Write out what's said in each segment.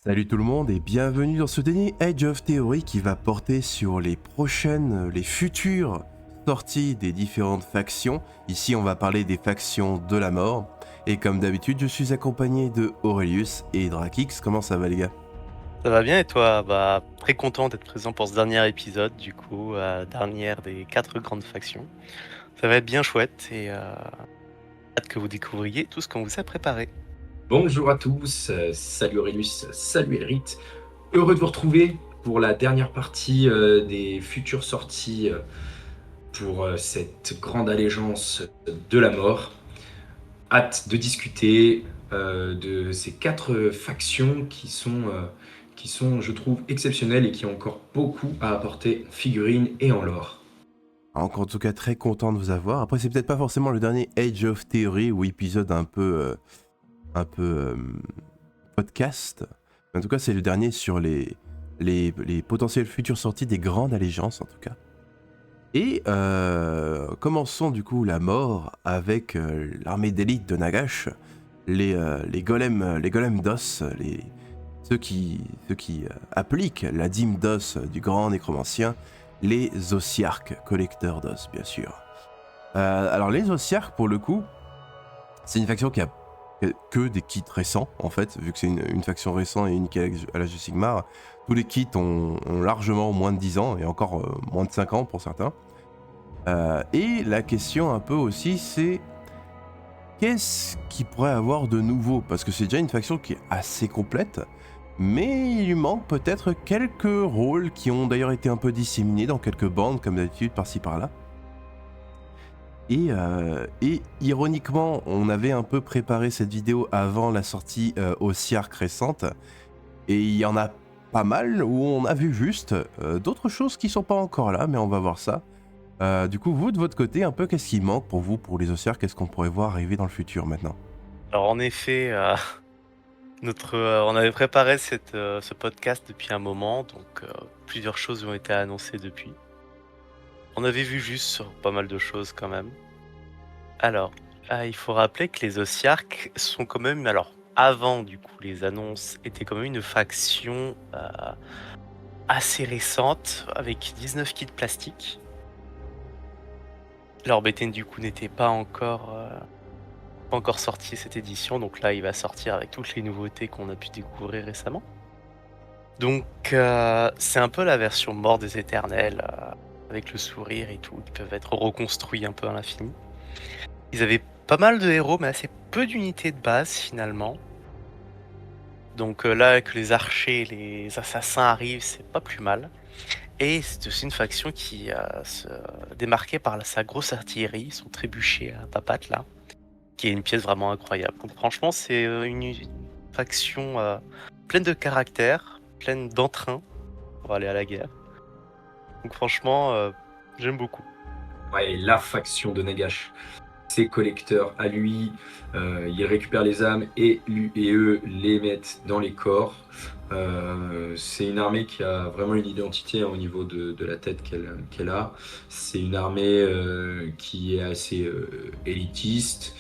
Salut tout le monde et bienvenue dans ce dernier Age of Theory qui va porter sur les futures sorties des différentes factions. Ici on va parler des factions de la mort. Et comme d'habitude je suis accompagné de Aurelius et Drakix. Comment ça va les gars? Ça va bien et toi? Très content d'être présent pour ce dernier épisode, du coup, dernière des 4 grandes factions. Ça va être bien chouette et hâte que vous découvriez tout ce qu'on vous a préparé. Bonjour à tous, salut Aurelius, salut Elrith. Heureux de vous retrouver pour la dernière partie des futures sorties pour cette grande allégeance de la mort. Hâte de discuter de ces 4 factions qui sont, je trouve, exceptionnelles et qui ont encore beaucoup à apporter en figurines et en lore. Donc, en tout cas très content de vous avoir. Après c'est peut-être pas forcément le dernier Age of Theory ou épisode un peu podcast. Mais en tout cas c'est le dernier sur les potentielles futures sorties des grandes allégeances en tout cas. Et commençons du coup la mort avec l'armée d'élite de Nagash, les golems d'os, ceux qui appliquent la dîme d'os du grand nécromancien, les Ossiarques, collecteurs d'os bien sûr. Alors les Ossiarques pour le coup, c'est une faction qui a que des kits récents en fait, vu que c'est une faction récente et unique à l'âge de Sigmar. Tous les kits ont largement moins de 10 ans et encore moins de 5 ans pour certains. Et la question un peu aussi, c'est qu'est-ce qu'il pourrait avoir de nouveau? Parce que c'est déjà une faction qui est assez complète, mais il lui manque peut-être quelques rôles qui ont d'ailleurs été un peu disséminés dans quelques bandes, comme d'habitude, par-ci par-là. Et ironiquement, on avait un peu préparé cette vidéo avant la sortie Ossiark récente, et il y en a pas mal où on a vu juste d'autres choses qui sont pas encore là, mais on va voir ça. Du coup, vous, de votre côté, un peu, qu'est-ce qui manque pour vous, pour les Ossiarks? Qu'est-ce qu'on pourrait voir arriver dans le futur, maintenant? Alors en effet, on avait préparé ce podcast depuis un moment, donc plusieurs choses ont été annoncées depuis. On avait vu juste sur pas mal de choses quand même. Alors, il faut rappeler que les Ossiarques sont quand même avant du coup les annonces, étaient quand même une faction, assez récente avec 19 kits plastiques. Leur BTN du coup n'était pas encore sorti cette édition, donc là il va sortir avec toutes les nouveautés qu'on a pu découvrir récemment. Donc c'est un peu la version mort des éternels, avec le sourire et tout, qui peuvent être reconstruits un peu à l'infini. Ils avaient pas mal de héros mais assez peu d'unités de base finalement. Donc là que les archers et les assassins arrivent, c'est pas plus mal. Et c'est aussi une faction qui se démarquait par sa grosse artillerie, son trébuchet à papates là, qui est une pièce vraiment incroyable. Donc franchement, c'est une faction pleine de caractère, pleine d'entrain pour aller à la guerre. Donc franchement, j'aime beaucoup. Ouais, la faction de Nagash. Ses collecteurs à lui, il récupère les âmes et eux les mettent dans les corps. C'est une armée qui a vraiment une identité au niveau de la tête qu'elle a. C'est une armée qui est assez élitiste.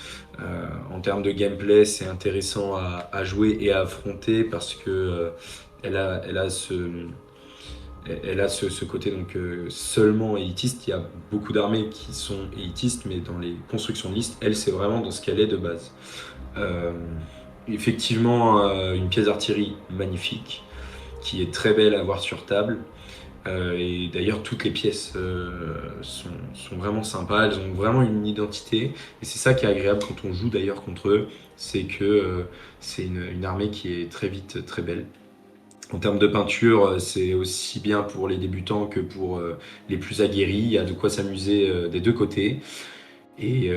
En termes de gameplay, c'est intéressant à jouer et à affronter parce que elle a ce côté donc seulement élitiste. Il y a beaucoup d'armées qui sont élitistes, mais dans les constructions de listes, elle, c'est vraiment dans ce qu'elle est de base. Euh, Effectivement, une pièce d'artillerie magnifique, qui est très belle à voir sur table. Et d'ailleurs, toutes les pièces sont vraiment sympas, elles ont vraiment une identité. Et c'est ça qui est agréable quand on joue d'ailleurs contre eux, c'est que c'est une armée qui est très vite très belle. En termes de peinture, c'est aussi bien pour les débutants que pour les plus aguerris. Il y a de quoi s'amuser des deux côtés. Et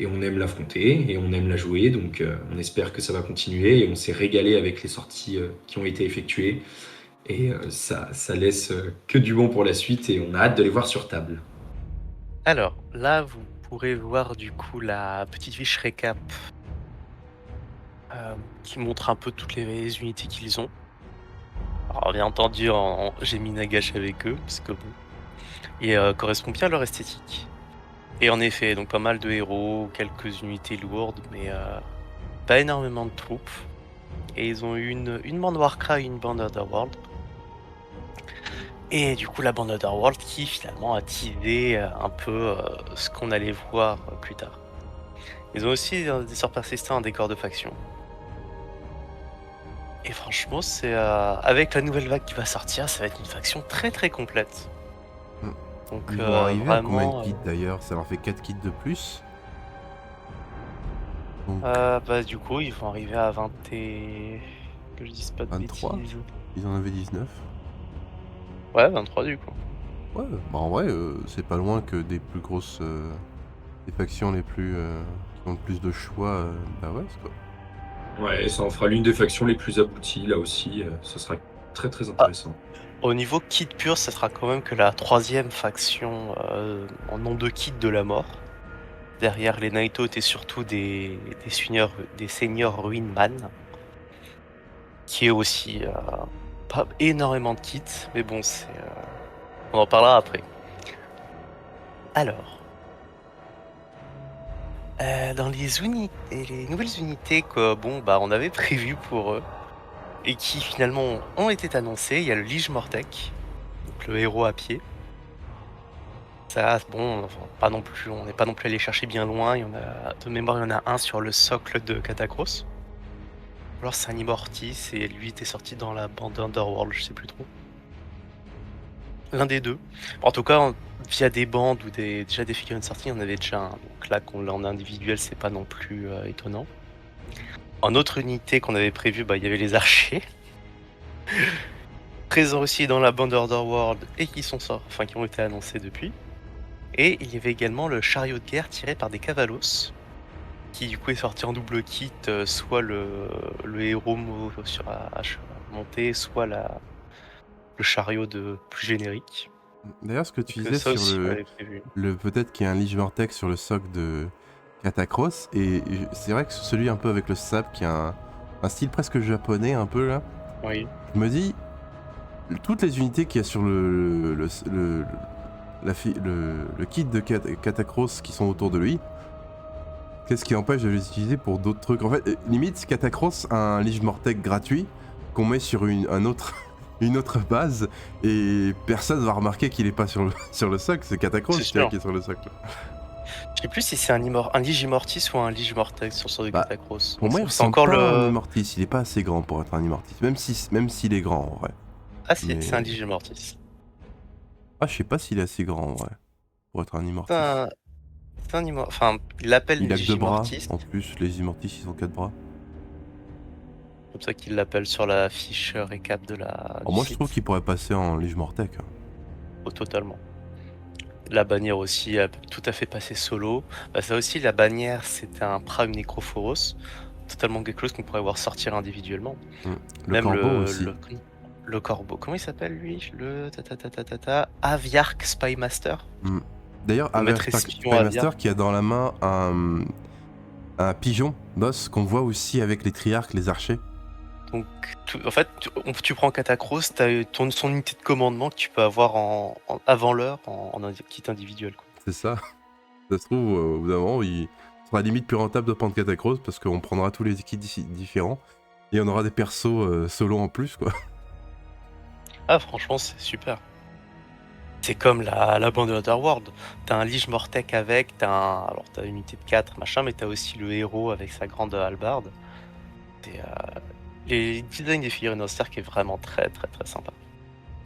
on aime l'affronter et on aime la jouer. Donc on espère que ça va continuer. Et on s'est régalé avec les sorties qui ont été effectuées. Et ça laisse que du bon pour la suite. Et on a hâte de les voir sur table. Alors là, vous pourrez voir du coup la petite fiche récap qui montre un peu toutes les unités qu'ils ont. Alors bien entendu, j'ai mis Nagash avec eux, parce que bon, il correspond bien à leur esthétique. Et en effet, donc pas mal de héros, quelques unités lourdes, mais pas énormément de troupes. Et ils ont eu une bande Warcry et une bande Underworld. Et du coup, la bande Underworld qui finalement a teasé un peu ce qu'on allait voir plus tard. Ils ont aussi des sorts persistants, un décor de faction. Et franchement, c'est avec la nouvelle vague qui va sortir, ça va être une faction très très complète. Mm. Donc Ils vont arriver à combien de vraiment, kits d'ailleurs? Ça leur fait 4 kits de plus. Donc bah du coup, ils vont arriver à 20 et... que je dise pas de 23. bêtises. Ils en avaient 19. Ouais, 23 du coup. Ouais, bah en vrai, c'est pas loin que des plus grosses... des factions les plus... qui ont le plus de choix d'Awest, quoi. Ouais, ça en fera l'une des factions les plus abouties, là aussi. Ce sera très très intéressant. Au niveau kit pur, ça sera quand même que la troisième faction en nombre de kits de la mort. Derrière les Naito étaient surtout des seigneurs Ruinman, qui est aussi pas énormément de kits, mais bon, on en parlera après. Alors, dans les nouvelles unités que on avait prévues pour eux et qui finalement ont été annoncées, il y a le Lige Mortek, donc le héros à pied. Ça, bon, enfin, pas non plus, on n'est pas non plus allé chercher bien loin. Il y en a, de mémoire, il y en a un sur le socle de Catacross. Alors c'est un Immortis et lui était sorti dans la bande Underworld, je sais plus trop. L'un des deux. En tout cas, via des bandes ou déjà des figurines sorties, il y en avait déjà un. Donc là, qu'on l'a en individuel, c'est pas non plus étonnant. En autre unité qu'on avait prévu, il y avait les archers. Présents aussi dans la bande Underworld et qui ont été annoncés depuis. Et il y avait également le chariot de guerre tiré par des cavalos, qui du coup est sorti en double kit, soit le héros sur hache montée, soit le chariot de plus générique. D'ailleurs, ce que tu Donc disais ça sur aussi, on l'avait prévu. le peut-être qu'il y a un Lich Vortex sur le socle de Catacross, et c'est vrai que celui un peu avec le sable qui a un style presque japonais un peu là, Oui. je me dis, toutes les unités qu'il y a sur le kit de Catacross qui sont autour de lui, qu'est-ce qui empêche de les utiliser pour d'autres trucs? En fait, limite, Catacross a un Lich Mortek gratuit qu'on met sur une autre base et personne va remarquer qu'il est pas sur le socle. C'est Catacross C'est qui sûr. est sur le socle. Je sais plus si c'est un Lige Immortis ou un Lige Mortex sur sort de Bah, Catacross. Pour moi, il C'est ressemble encore pas à un le... Immortis. Il est pas assez grand pour être un Immortis. Même s'il est grand en vrai. Ah si, Mais... c'est un Lige Immortis. Ah, je sais pas s'il est assez grand en vrai pour être un Immortis. Enfin, il l'appelle Il a que Lige 2 bras. Immortis. En plus, les Immortis, ils ont 4 bras. Comme ça qu'il l'appelle sur la fiche récap de du Moi, je site. trouve qu'il pourrait passer en Lich Mortek. Oh, totalement. La bannière aussi, elle peut tout à fait passer solo. Ça aussi, la bannière, c'était un Prime Necrophoros. Totalement quelque chose qu'on pourrait voir sortir individuellement. Le Même corbeau aussi. le corbeau. Comment il s'appelle lui? Aviark Spymaster. D'ailleurs, Le avec maître espion Spymaster Aviark. qui a dans la main un pigeon d'os qu'on voit aussi avec les triarques, les archers. Donc, en fait, tu prends Catacross, tu as son unité de commandement que tu peux avoir avant l'heure en un kit individuel. Quoi. C'est ça. Ça se trouve, au bout d'un moment, il sera limite plus rentable de prendre Catacross parce qu'on prendra tous les kits différents et on aura des persos solo en plus, quoi. Ah, franchement, c'est super. C'est comme la bande de Underworld. T'as un Lige Mortek avec, t'as une unité de 4, machin, mais t'as aussi le héros avec sa grande hallebarde. Les designs des figurines austères qui est vraiment très très très sympa.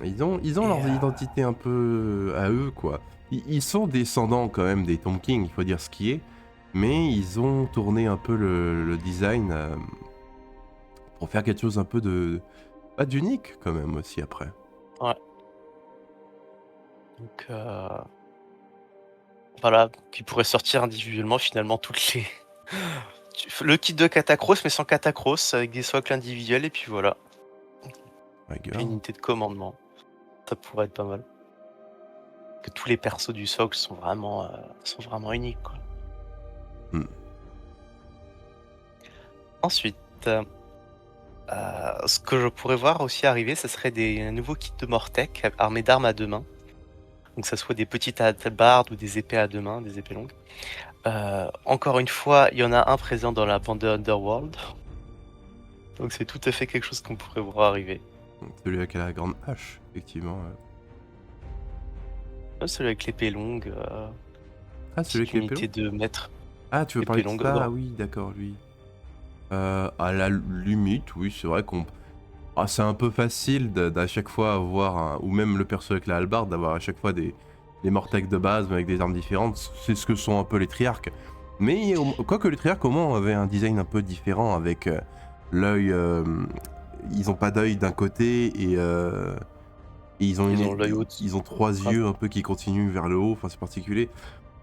Ils ont leur identité un peu à eux, quoi. Ils sont descendants quand même des Tomb King, il faut dire ce qui est, mais ils ont tourné un peu le design pour faire quelque chose un peu pas d'unique quand même aussi après. Ouais. Donc voilà, qui pourrait sortir individuellement finalement toutes les... Le kit de Catacross mais sans Catacross avec des socles individuels et puis voilà. Puis une unité de commandement. Ça pourrait être pas mal. Que tous les persos du socle sont vraiment uniques quoi. Ensuite, ce que je pourrais voir aussi arriver, ce serait un nouveau kit de Mortek armé d'armes à deux mains. Donc ça soit des petites hallebardes ou des épées à deux mains, des épées longues. Encore une fois, il y en a un présent dans la bande de Underworld. Donc c'est tout à fait quelque chose qu'on pourrait voir arriver. Donc, celui avec la grande hache, effectivement. Celui avec l'épée longue, Ah, celui avec petite l'épée unité longue de mètre. Ah, tu veux Épée parler de longue, ça? Ah non. oui, d'accord, lui. À la limite, oui, c'est vrai qu'on... Ah, c'est un peu facile d'à chaque fois avoir, ou même le perso avec la hallebarde, d'avoir à chaque fois des Mortec de base, mais avec des armes différentes. C'est ce que sont un peu les triarques. Mais quoique les triarques, au moins, avaient un design un peu différent, avec l'œil... ils ont pas d'œil d'un côté, et ils ont, Ils ont l'œil haut. ils ont 3 yeux un peu qui continuent vers le haut, enfin c'est particulier.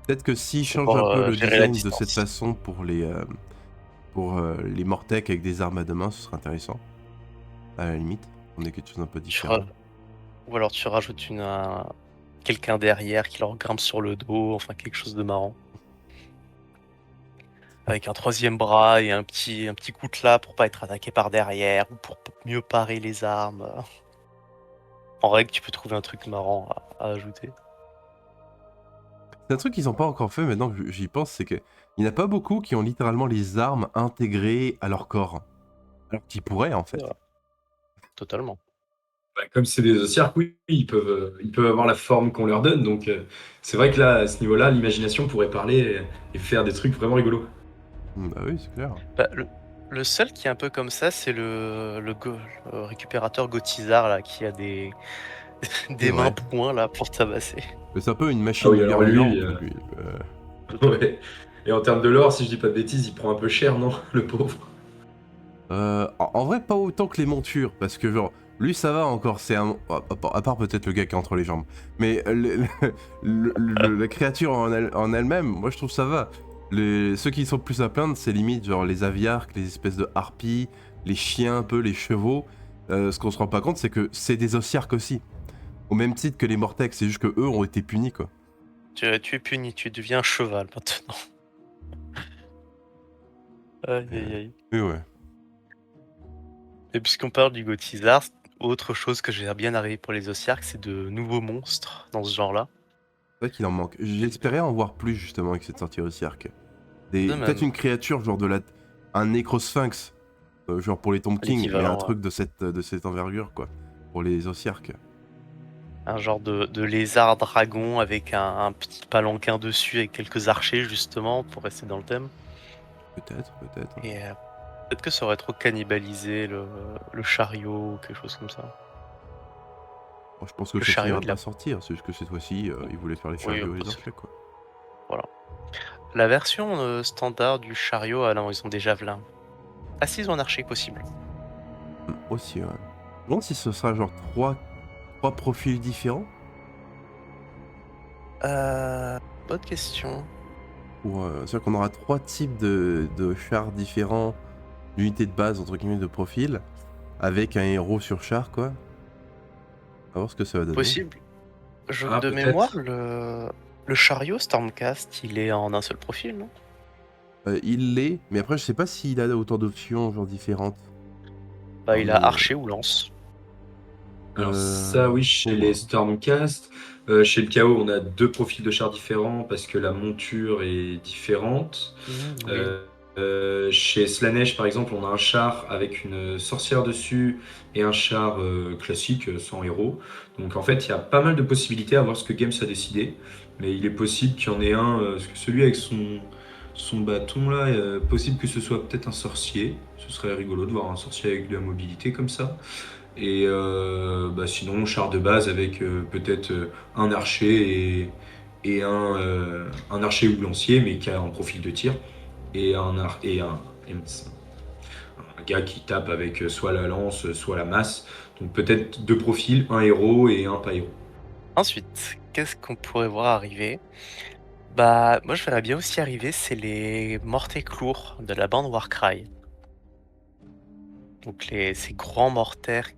Peut-être que s'ils C'est changent pour un peu le gérer la design de cette distance. façon pour les Mortec avec des armes à deux mains, ce serait intéressant. À la limite, on est quelque chose d'un peu différent. Ou alors tu rajoutes quelqu'un derrière qui leur grimpe sur le dos, enfin quelque chose de marrant. Avec un troisième bras et un petit coutelas pour pas être attaqué par derrière ou pour mieux parer les armes. En règle, tu peux trouver un truc marrant à ajouter. C'est un truc qu'ils n'ont pas encore fait maintenant que j'y pense, c'est qu'il n'y en a pas beaucoup qui ont littéralement les armes intégrées à leur corps. Alors qu'ils pourraient en fait. Ouais, totalement. Bah, comme c'est des ossiarques, oui, ils peuvent avoir la forme qu'on leur donne. Donc, c'est vrai que là, à ce niveau-là, l'imagination pourrait parler et faire des trucs vraiment rigolos. Bah oui, c'est clair. Bah, le seul qui est un peu comme ça, c'est le récupérateur Gotizar là, qui a des, C'est des mains vrai. poings là pour tabasser. Mais c'est un peu une Ah machine oui, de guerre alors lui, vivante, lui. Totalement. ouais. Et en termes de l'or, si je dis pas de bêtises, il prend un peu cher, non? Le pauvre. En vrai, pas autant que les montures, parce que genre, lui ça va encore, c'est un... À part peut-être le gars qui est entre les jambes. Mais la créature en elle-même, moi je trouve ça va. Ceux qui sont plus à plaindre, c'est limite genre les aviarques, les espèces de harpies, les chiens un peu, les chevaux. Ce qu'on se rend pas compte, c'est que c'est des ossiarques aussi. Au même titre que les mortecs, c'est juste que eux ont été punis quoi. Tu es puni, tu deviens un cheval maintenant. Aïe aïe aïe. Mais ouais. Et puisqu'on parle du Gotizar, autre chose que j'aimerais bien arriver pour les Ossiarques, c'est de nouveaux monstres dans ce genre-là. C'est vrai qu'il en manque. J'espérais en voir plus justement avec cette sortie ossiarque. De Peut-être même, une créature genre un nécrosphinx. Genre pour les Tomb King, mais un l'équivalent, truc de cette envergure, quoi. Pour les Ossiarques. un genre de lézard dragon avec un petit palanquin dessus avec quelques archers justement pour rester dans le thème. Peut-être. Et peut-être que ça aurait trop cannibalisé le chariot ou quelque chose comme ça. Bon, je pense que Le ça chariot finira de par la... sortir, c'est juste que cette fois-ci, ils voulaient faire les Oui, chariots et les archers, quoi. voilà. La version standard du chariot, alors ils ont des javelins. Ah si, ils ont un archer possible. Aussi, ouais. Je me demande si ce sera genre trois profils différents. Bonne question. Ou c'est-à-dire qu'on aura 3 types de chars différents, d'unités de base, entre guillemets, de profil, avec un héros sur char, quoi. On va voir ce que ça va donner. Possible. Ah, De peut-être. mémoire, le chariot Stormcast, il est en un seul profil, non? Il l'est, mais après, je sais pas s'il a autant d'options, genre différentes. Bah, il a Parmi, archer ou lance. Alors ça, oui, faut chez les voir. Stormcast. Chez le KO, on a deux profils de chars différents parce que la monture est différente. Oui. Chez Slanesh, par exemple, on a un char avec une sorcière dessus et un char classique sans héros. Donc en fait, il y a pas mal de possibilités à voir ce que Games a décidé. Mais il est possible qu'il y en ait un, parce que celui avec son bâton là, possible que ce soit peut-être un sorcier. Ce serait rigolo de voir un sorcier avec de la mobilité comme ça. Et bah sinon, char de base avec peut-être un archer et un archer ou lancier, mais qui a un profil de tir, et un gars qui tape avec soit la lance, soit la masse. Donc peut-être deux profils, un héros et un pas héros. Ensuite, qu'est-ce qu'on pourrait voir arriver? Bah, moi je verrais bien aussi arriver, c'est les Mortec lourds de la bande Warcry. Donc ces grands Mortec,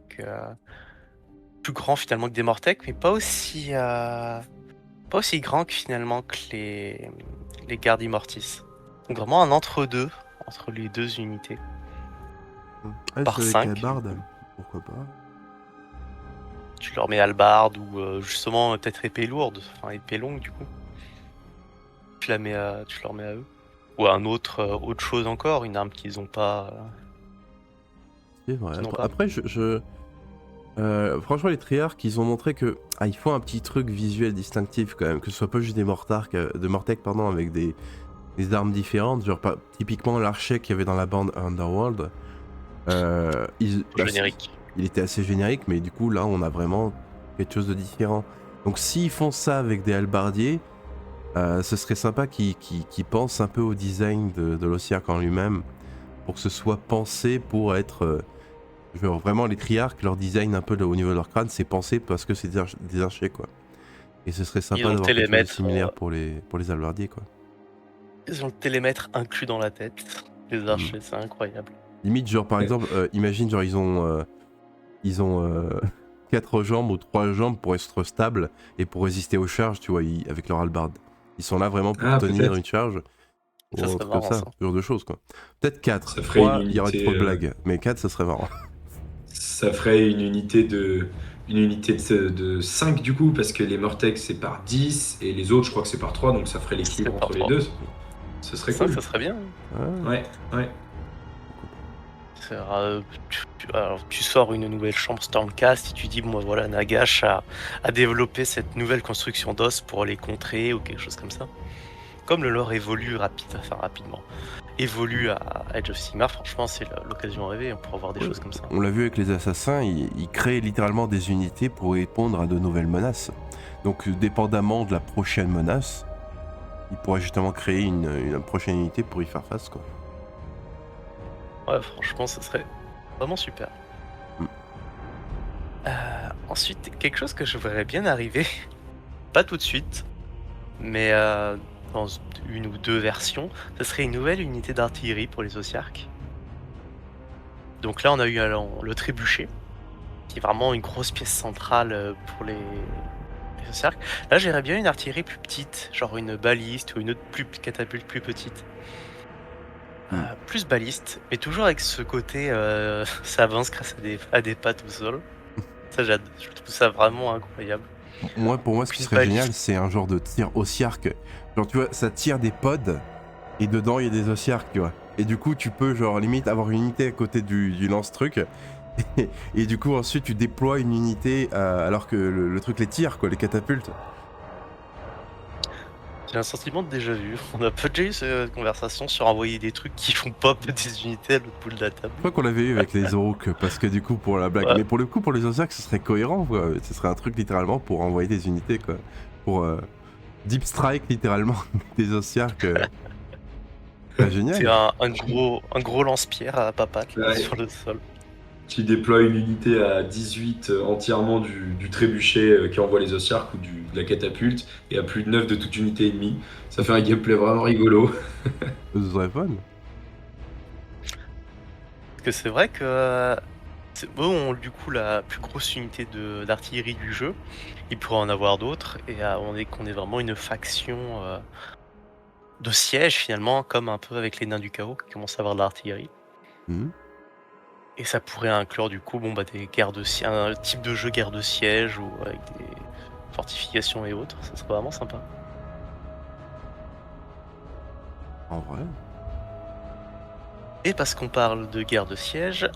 plus grands finalement que des Mortec, mais pas aussi grands que finalement que les Gardes Immortis. Donc vraiment un entre-deux, entre les deux unités. Ah, Par c'est avec la 5. barde. Pourquoi pas. Tu leur mets hallebarde ou justement peut-être épée lourde, enfin épée longue du coup. Tu leur mets à eux. Ou à autre chose encore, une arme qu'ils ont pas. C'est vrai. Sinon Après, pas. après, franchement, les Treyarch, ils ont montré que il faut un petit truc visuel distinctif quand même, que ce soit pas juste des Mortec, pardon, avec des armes différentes, genre typiquement l'archer qu'il y avait dans la bande Underworld. Générique. Il était assez générique, mais du coup là, on a vraiment quelque chose de différent. Donc s'ils font ça avec des halbardiers, ce serait sympa qu'ils pensent un peu au design de l'Ossiarch en lui-même, pour que ce soit pensé pour être vraiment les Triarches, leur design un peu au niveau de leur crâne, c'est pensé parce que c'est des archers quoi. Et ce serait Ils sympa ont le d'avoir quelque chose de télémètre, similaire pour les halbardiers quoi. ils ont le télémètre inclus dans la tête. Les Mm. archers, c'est incroyable. Limite genre par Ouais. exemple, imagine genre ils ont 4 jambes ou 3 jambes pour être stables et pour résister aux charges, tu vois, avec leur hallebarde. Ils sont là vraiment pour Ah, tenir peut-être. une charge ou Ça un serait truc comme marrant, ça, ça. ce genre de choses quoi. Peut-être 4, Ça ferait une 3 il y aurait unité, trop de blagues, mais 4 ça serait marrant. ça ferait une unité de 5 du coup, parce que les Mortex c'est par 10 et les autres je crois que c'est par 3, donc ça ferait l'équilibre C'est par entre les 3. deux. Ce serait Ça, cool. ça serait bien. Ouais. Ouais, ouais. Alors, tu sors une nouvelle chambre Stormcast et tu dis, bon, voilà, Nagash a développé cette nouvelle construction d'os pour les contrer ou quelque chose comme ça. Comme le lore évolue rapidement, évolue à Edge of Sigmar, franchement, c'est l'occasion rêvée, on pourra voir des Ouais. choses comme ça. On l'a vu avec les assassins, ils créent littéralement des unités pour répondre à de nouvelles menaces. Donc dépendamment de la prochaine menace, ils pourraient justement créer une prochaine unité pour y faire face quoi. Ouais, franchement, ça serait vraiment super. Mm. Ensuite, quelque chose que je verrais bien arriver, pas tout de suite, mais dans une ou deux versions, ce serait une nouvelle unité d'artillerie pour les Ossiarchs. Donc là, on a eu le trébuchet, qui est vraiment une grosse pièce centrale pour les Ossiarchs. Là, j'aimerais bien une artillerie plus petite, genre une baliste ou une autre catapulte plus petite. Plus baliste, mais toujours avec ce côté ça avance grâce à des pattes au sol. Ça, je trouve ça vraiment incroyable. Pour moi, ce qui Une serait baliste. génial, c'est un genre de tir Ossiarch. Genre, tu vois, ça tire des pods et dedans il y a des Ossiarchs, tu vois. Et du coup, tu peux, genre, limite avoir une unité à côté du lance-truc. Et du coup, ensuite, tu déploies une unité alors que le truc les tire, quoi, les catapultes. J'ai un sentiment de déjà vu. On a pas déjà eu cette conversation sur envoyer des trucs qui font pop des unités à l'autre bout de la table. Je crois qu'on l'avait eu avec les Orques, parce que du coup, pour la blague. Ouais. Mais pour le coup, pour les Ossiarchs, ce serait cohérent, quoi. Ce serait un truc littéralement pour envoyer des unités, quoi. Pour Deep Strike, littéralement, des Ossiarchs. C'est Génial. un gros lance-pierre à papates là, Ouais. sur le sol. Tu déploies une unité à 18 entièrement du trébuchet qui envoie les Ossiarchs ou de la catapulte et à plus de 9 de toute unité ennemie. Ça fait un gameplay vraiment rigolo. Ce serait fun. Parce que c'est vrai que eux ont du coup la plus grosse unité d'artillerie du jeu. Il pourrait en avoir d'autres. Et qu'on est vraiment une faction de siège finalement, comme un peu avec les nains du chaos qui commencent à avoir de l'artillerie. Mhm. Et ça pourrait inclure du coup des guerres de siège, un type de jeu guerre de siège ou avec des fortifications et autres. Ça serait vraiment sympa. En vrai. Et parce qu'on parle de guerre de siège,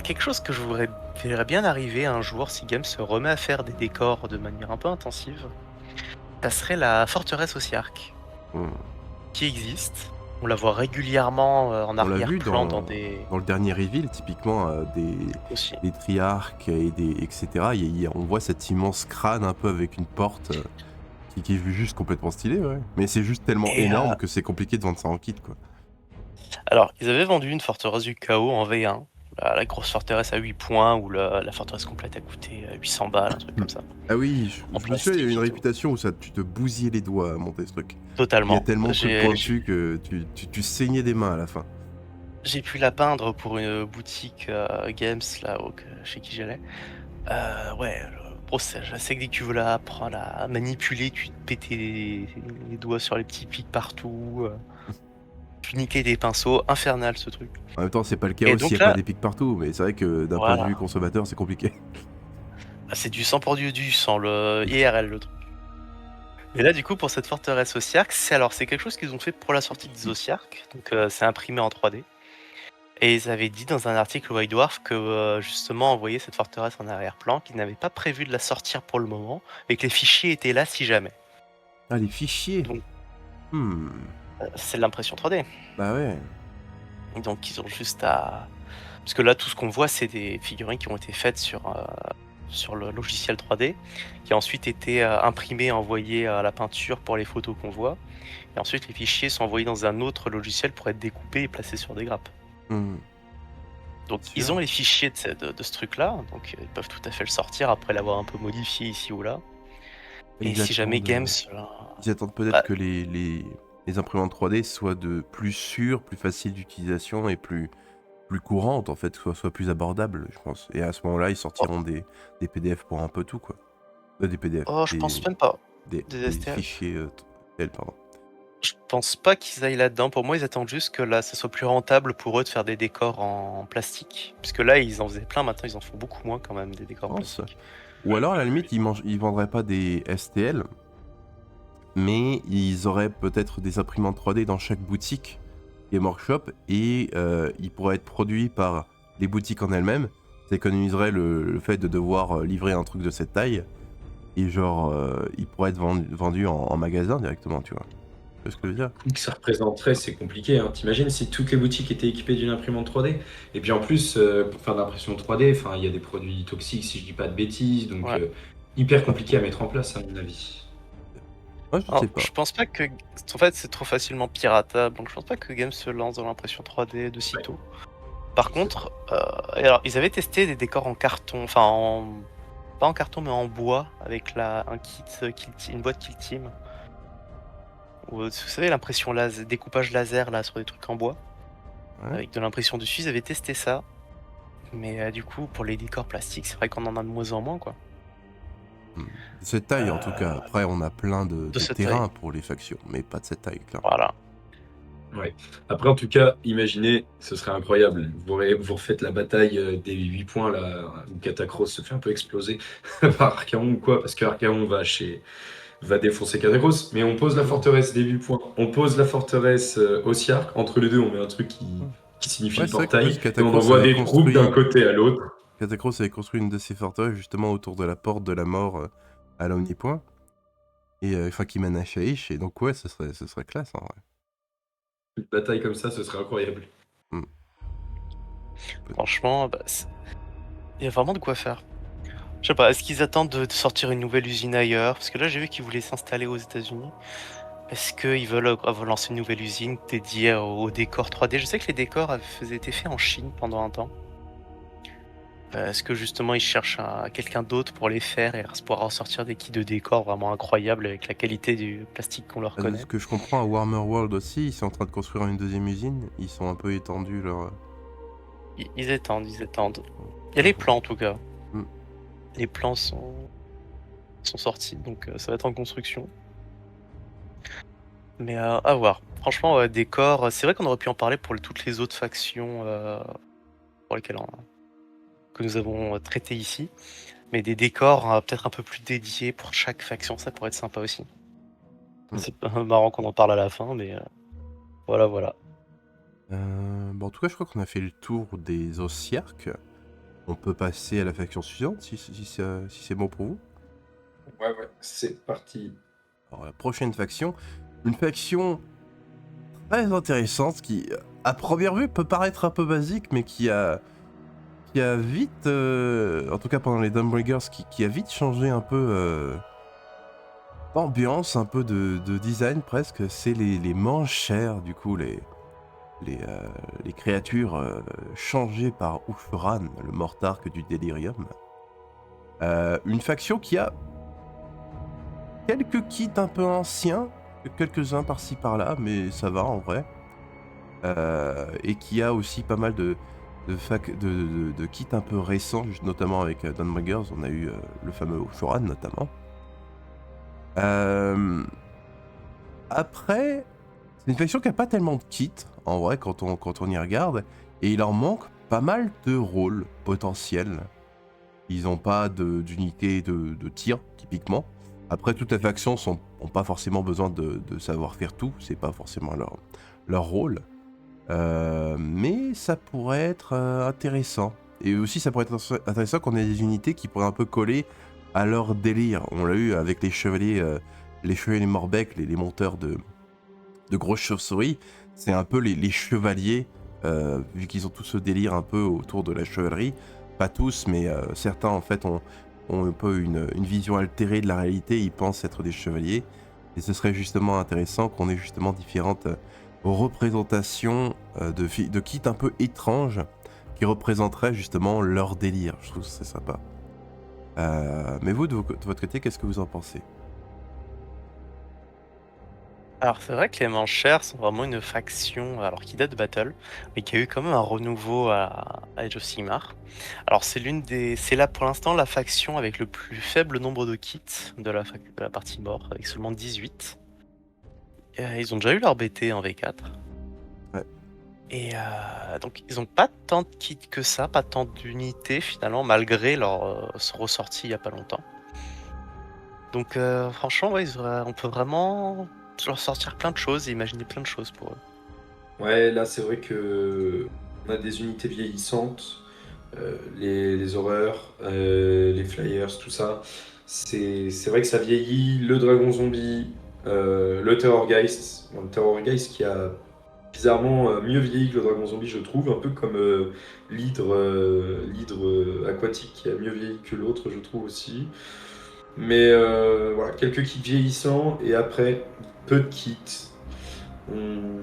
quelque chose que je verrais bien arriver un jour si Game se remet à faire des décors de manière un peu intensive, ça serait la forteresse Ossiarch, Hmm. qui existe. On la voit régulièrement en On l'a vu arrière-plan dans dans des... le dernier reveal, typiquement aussi. des triarches et etc. On voit cet immense crâne un peu avec une porte qui est juste complètement stylé, ouais. Mais c'est juste tellement Et, énorme que c'est compliqué de vendre ça en kit, quoi. Alors, ils avaient vendu une forteresse du chaos en V1, la grosse forteresse à 8 points, où la forteresse complète a coûté 800 balles, un truc comme ça. Ah oui, En je me souviens, il y a eu une plastique et tout. réputation où tu te bousillais les doigts à monter ce truc. Il y Totalement. a tellement de trucs J'ai pointus que tu saignais des mains à la fin. pu la peindre pour une boutique Games, là, chez qui j'allais. Ouais, gros, je sais que dès que tu veux la apprendre à manipuler, tu te pétais les doigts sur les petits pics partout. Tu niquais des pinceaux, infernal ce truc. En même temps, c'est pas le cas Et aussi, donc il n'y a là- pas des pics partout, mais c'est vrai que d'un point Voilà. de vue consommateur, c'est compliqué. Ah, c'est du sang pour du sang, le IRL, le truc. Et là, du coup, pour cette forteresse Ossiarch, c'est quelque chose qu'ils ont fait pour la sortie des Ossiarch, donc c'est imprimé en 3D. Et ils avaient dit dans un article White Dwarf que justement envoyer cette forteresse en arrière-plan, qu'ils n'avaient pas prévu de la sortir pour le moment, mais que les fichiers étaient là si jamais. Ah, les fichiers. Donc Hmm. c'est de l'impression 3D. Bah ouais. Donc ils ont juste à... Parce que là tout ce qu'on voit c'est des figurines qui ont été faites sur le logiciel 3D, qui a ensuite été imprimé et envoyé à la peinture pour les photos qu'on voit. Et ensuite les fichiers sont envoyés dans un autre logiciel pour être découpés et placés sur des grappes. Hmm. Donc Sûr. ils ont les fichiers de ce truc-là, donc ils peuvent tout à fait le sortir après l'avoir un peu modifié ici ou là. Et Ils si jamais attendent, Games... Ils attendent peut-être Bah, que les imprimantes 3D soient de plus sûres, plus faciles d'utilisation et plus courantes, en fait, soient plus abordables, je pense. Et à ce moment-là, ils sortiront des PDF pour un peu tout, quoi. Des PDF, oh, je pense même pas. Des des STL. fichiers tels, pardon. Je pense pas qu'ils aillent là-dedans. Pour moi, ils attendent juste que là, ça soit plus rentable pour eux de faire des décors en plastique. Puisque là, ils en faisaient plein, maintenant, ils en font beaucoup moins quand même, des décors en pense. plastique. Ou alors, à la limite, ils vendraient pas des STL, mais ils auraient peut-être des imprimantes 3D dans chaque boutique Game Workshop et ils pourraient être produits par les boutiques en elles-mêmes. Ça économiserait le fait de devoir livrer un truc de cette taille et genre ils pourraient être vendus en magasin directement, tu vois. Tu vois ce que je veux dire? Que ça représenterait, c'est compliqué. Hein. T'imagines si toutes les boutiques étaient équipées d'une imprimante 3D? Et puis en plus, pour faire de l'impression 3D, il y a des produits toxiques si je dis pas de bêtises, donc Ouais. hyper compliqué à mettre en place à mon avis. Moi, je Alors, sais pas. je pense pas que... En fait, c'est trop facilement piratable, donc je pense pas que Games se lance dans l'impression 3D de sitôt. Par contre, alors, ils avaient testé des décors en carton, enfin pas en carton mais en bois, avec un kit, une boîte Kill Team. Vous savez, l'impression laser, découpage laser là sur des trucs en bois, Ouais. avec de l'impression dessus, ils avaient testé ça. Mais du coup, pour les décors plastiques, c'est vrai qu'on en a de moins en moins, quoi. De cette taille, en tout cas. Après, on a plein de cette terrains taille. pour les factions, mais pas de cette taille, clairement. Voilà. Ouais. Après, en tout cas, imaginez, ce serait incroyable. Vous refaites la bataille des 8 points là, où Catacross se fait un peu exploser par Archaon ou quoi, parce qu'Archaon va défoncer Catacross, mais on pose la forteresse des 8 points, on pose la forteresse Ossiark, entre les deux, on met un truc qui signifie Ouais, le c'est vrai qu'en plus, portail, et on Catacross envoie avait des troupes d'un construit... côté à l'autre. Catacross avait construit une de ses forteresses justement autour de la porte de la mort à l'Omnipoint. Et qui mène à Shaish, et donc ouais, ce serait classe en vrai. Une bataille comme ça, ce serait incroyable. Franchement, il y a vraiment de quoi faire. Je sais pas, est-ce qu'ils attendent de sortir une nouvelle usine ailleurs? Parce que là, j'ai vu qu'ils voulaient s'installer aux États-Unis. Est-ce qu'ils veulent lancer une nouvelle usine dédiée aux décors 3D? Je sais que les décors avaient été faits en Chine pendant un temps. Est-ce que justement ils cherchent quelqu'un d'autre pour les faire et pouvoir ressortir des kits de décors vraiment incroyables avec la qualité du plastique qu'on leur De connaît? ce que je comprends, à Warmer World aussi, ils sont en train de construire une deuxième usine. Ils sont un peu étendus leur... Ils étendent. Il y a les plans en tout cas. Mm. Les plans sont sortis, donc ça va être en construction. Mais à voir. Franchement, décor, c'est vrai qu'on aurait pu en parler pour toutes les autres factions pour lesquelles que nous avons traité ici. Mais des décors peut-être un peu plus dédiés pour chaque faction, ça pourrait être sympa aussi. C'est marrant qu'on en parle à la fin, mais voilà. Bon, en tout cas, je crois qu'on a fait le tour des Ossiark. On peut passer à la faction suivante, si c'est bon pour vous. Ouais, c'est parti. Alors, la prochaine faction, une faction très intéressante qui, à première vue, peut paraître un peu basique, mais qui a vite, en tout cas pendant les Dawnbreakers, qui a vite changé un peu d'ambiance, un peu de design presque. C'est les manchères, du coup, les créatures changées par Ushran, le Mortarque du Delirium. Une faction qui a quelques kits un peu anciens, quelques-uns par-ci par-là, mais ça va en vrai. Et qui a aussi pas mal de kits un peu récents, notamment avec Dawnbreakers, on a eu le fameux Ushran notamment. Après, c'est une faction qui a pas tellement de kits, en vrai, quand on y regarde, et il leur manque pas mal de rôles potentiels. Ils n'ont pas d'unité de tir, typiquement. Après, toutes les factions n'ont pas forcément besoin de savoir faire tout, c'est pas forcément leur rôle. Mais ça pourrait être intéressant. Et aussi, ça pourrait être intéressant qu'on ait des unités qui pourraient un peu coller à leur délire. On l'a eu avec les chevaliers Morbec, les monteurs de grosses chauves-souris. C'est un peu les chevaliers, vu qu'ils ont tous ce délire un peu autour de la chevalerie. Pas tous, mais certains en fait ont un peu une vision altérée de la réalité. Ils pensent être des chevaliers. Et ce serait justement intéressant qu'on ait justement différentes représentations de kits un peu étranges qui représenteraient justement leur délire. Je trouve que c'est sympa. Mais vous, de votre côté, qu'est-ce que vous en pensez? Alors c'est vrai que les Manchères sont vraiment une faction, alors qui date de Battle, mais qui a eu quand même un renouveau à Age of Sigmar. Alors c'est là pour l'instant la faction avec le plus faible nombre de kits de la partie mort, avec seulement 18. Ils ont déjà eu leur BT en V4. Ouais. Et donc ils ont pas tant de kits que ça, pas tant d'unités finalement, malgré leur ressortie il y a pas longtemps. Donc franchement, ouais, on peut vraiment leur sortir plein de choses et imaginer plein de choses pour eux. Ouais, là, c'est vrai que on a des unités vieillissantes, les horreurs, les flyers, tout ça. C'est vrai que ça vieillit. Le dragon zombie, le terrorgeist. Bon, le terrorgeist qui a bizarrement mieux vieilli que le dragon zombie, je trouve, un peu comme l'hydre aquatique qui a mieux vieilli que l'autre, je trouve aussi. Mais voilà, quelques kits vieillissants et après peu de kits. On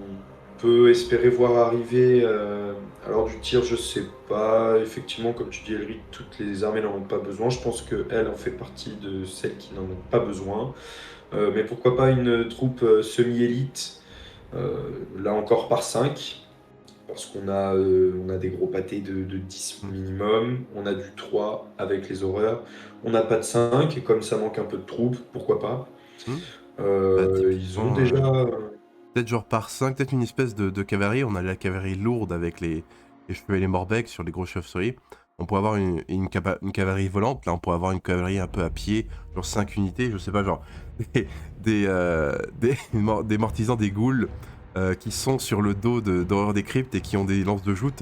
peut espérer voir arriver. Alors du tir, je sais pas. Effectivement, comme tu dis, Elric, toutes les armées n'en ont pas besoin. Je pense qu'elle en fait partie de celles qui n'en ont pas besoin. Mais pourquoi pas une troupe semi-élite, là encore par 5. Parce on a des gros pâtés de 10 minimum, on a du 3 avec les horreurs, on n'a pas de 5, et comme ça manque un peu de troupes, pourquoi pas. Hmm. Ils ont Typiquement, déjà. peut-être genre par 5, peut-être une espèce de cavalerie. On a la cavalerie lourde avec les chevaliers Morbec sur les grosses chauves-souris. On pourrait avoir une cavalerie volante. Là, on pourrait avoir une cavalerie un peu à pied, genre 5 unités, je sais pas, genre des mortisans, des ghouls qui sont sur le dos d'horreur des cryptes et qui ont des lances de joute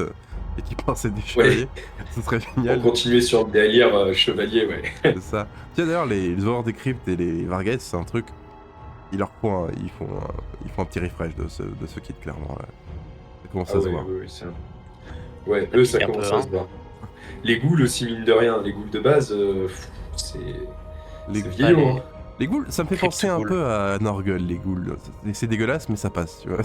et qui pensent être des chevaliers. Ouais, Ce serait pour génial. continuer sur le délire chevalier, ouais. C'est ça. Tiens, d'ailleurs, les horreurs des cryptes et les Vargheists, c'est un truc. Ils font un petit refresh de ce kit, clairement. Là. Ça commence Ah à se ouais, voir. ouais, ouais, Ça eux, pique ça un peu, commence à hein. se voir. Les ghouls aussi, mine de rien, les ghouls de base, c'est Les, c'est Ah, vieillot, hein. les ghouls, ça me fait penser Crypt un Ghoul. peu à Norgul, les ghouls. C'est dégueulasse, mais ça passe, tu vois.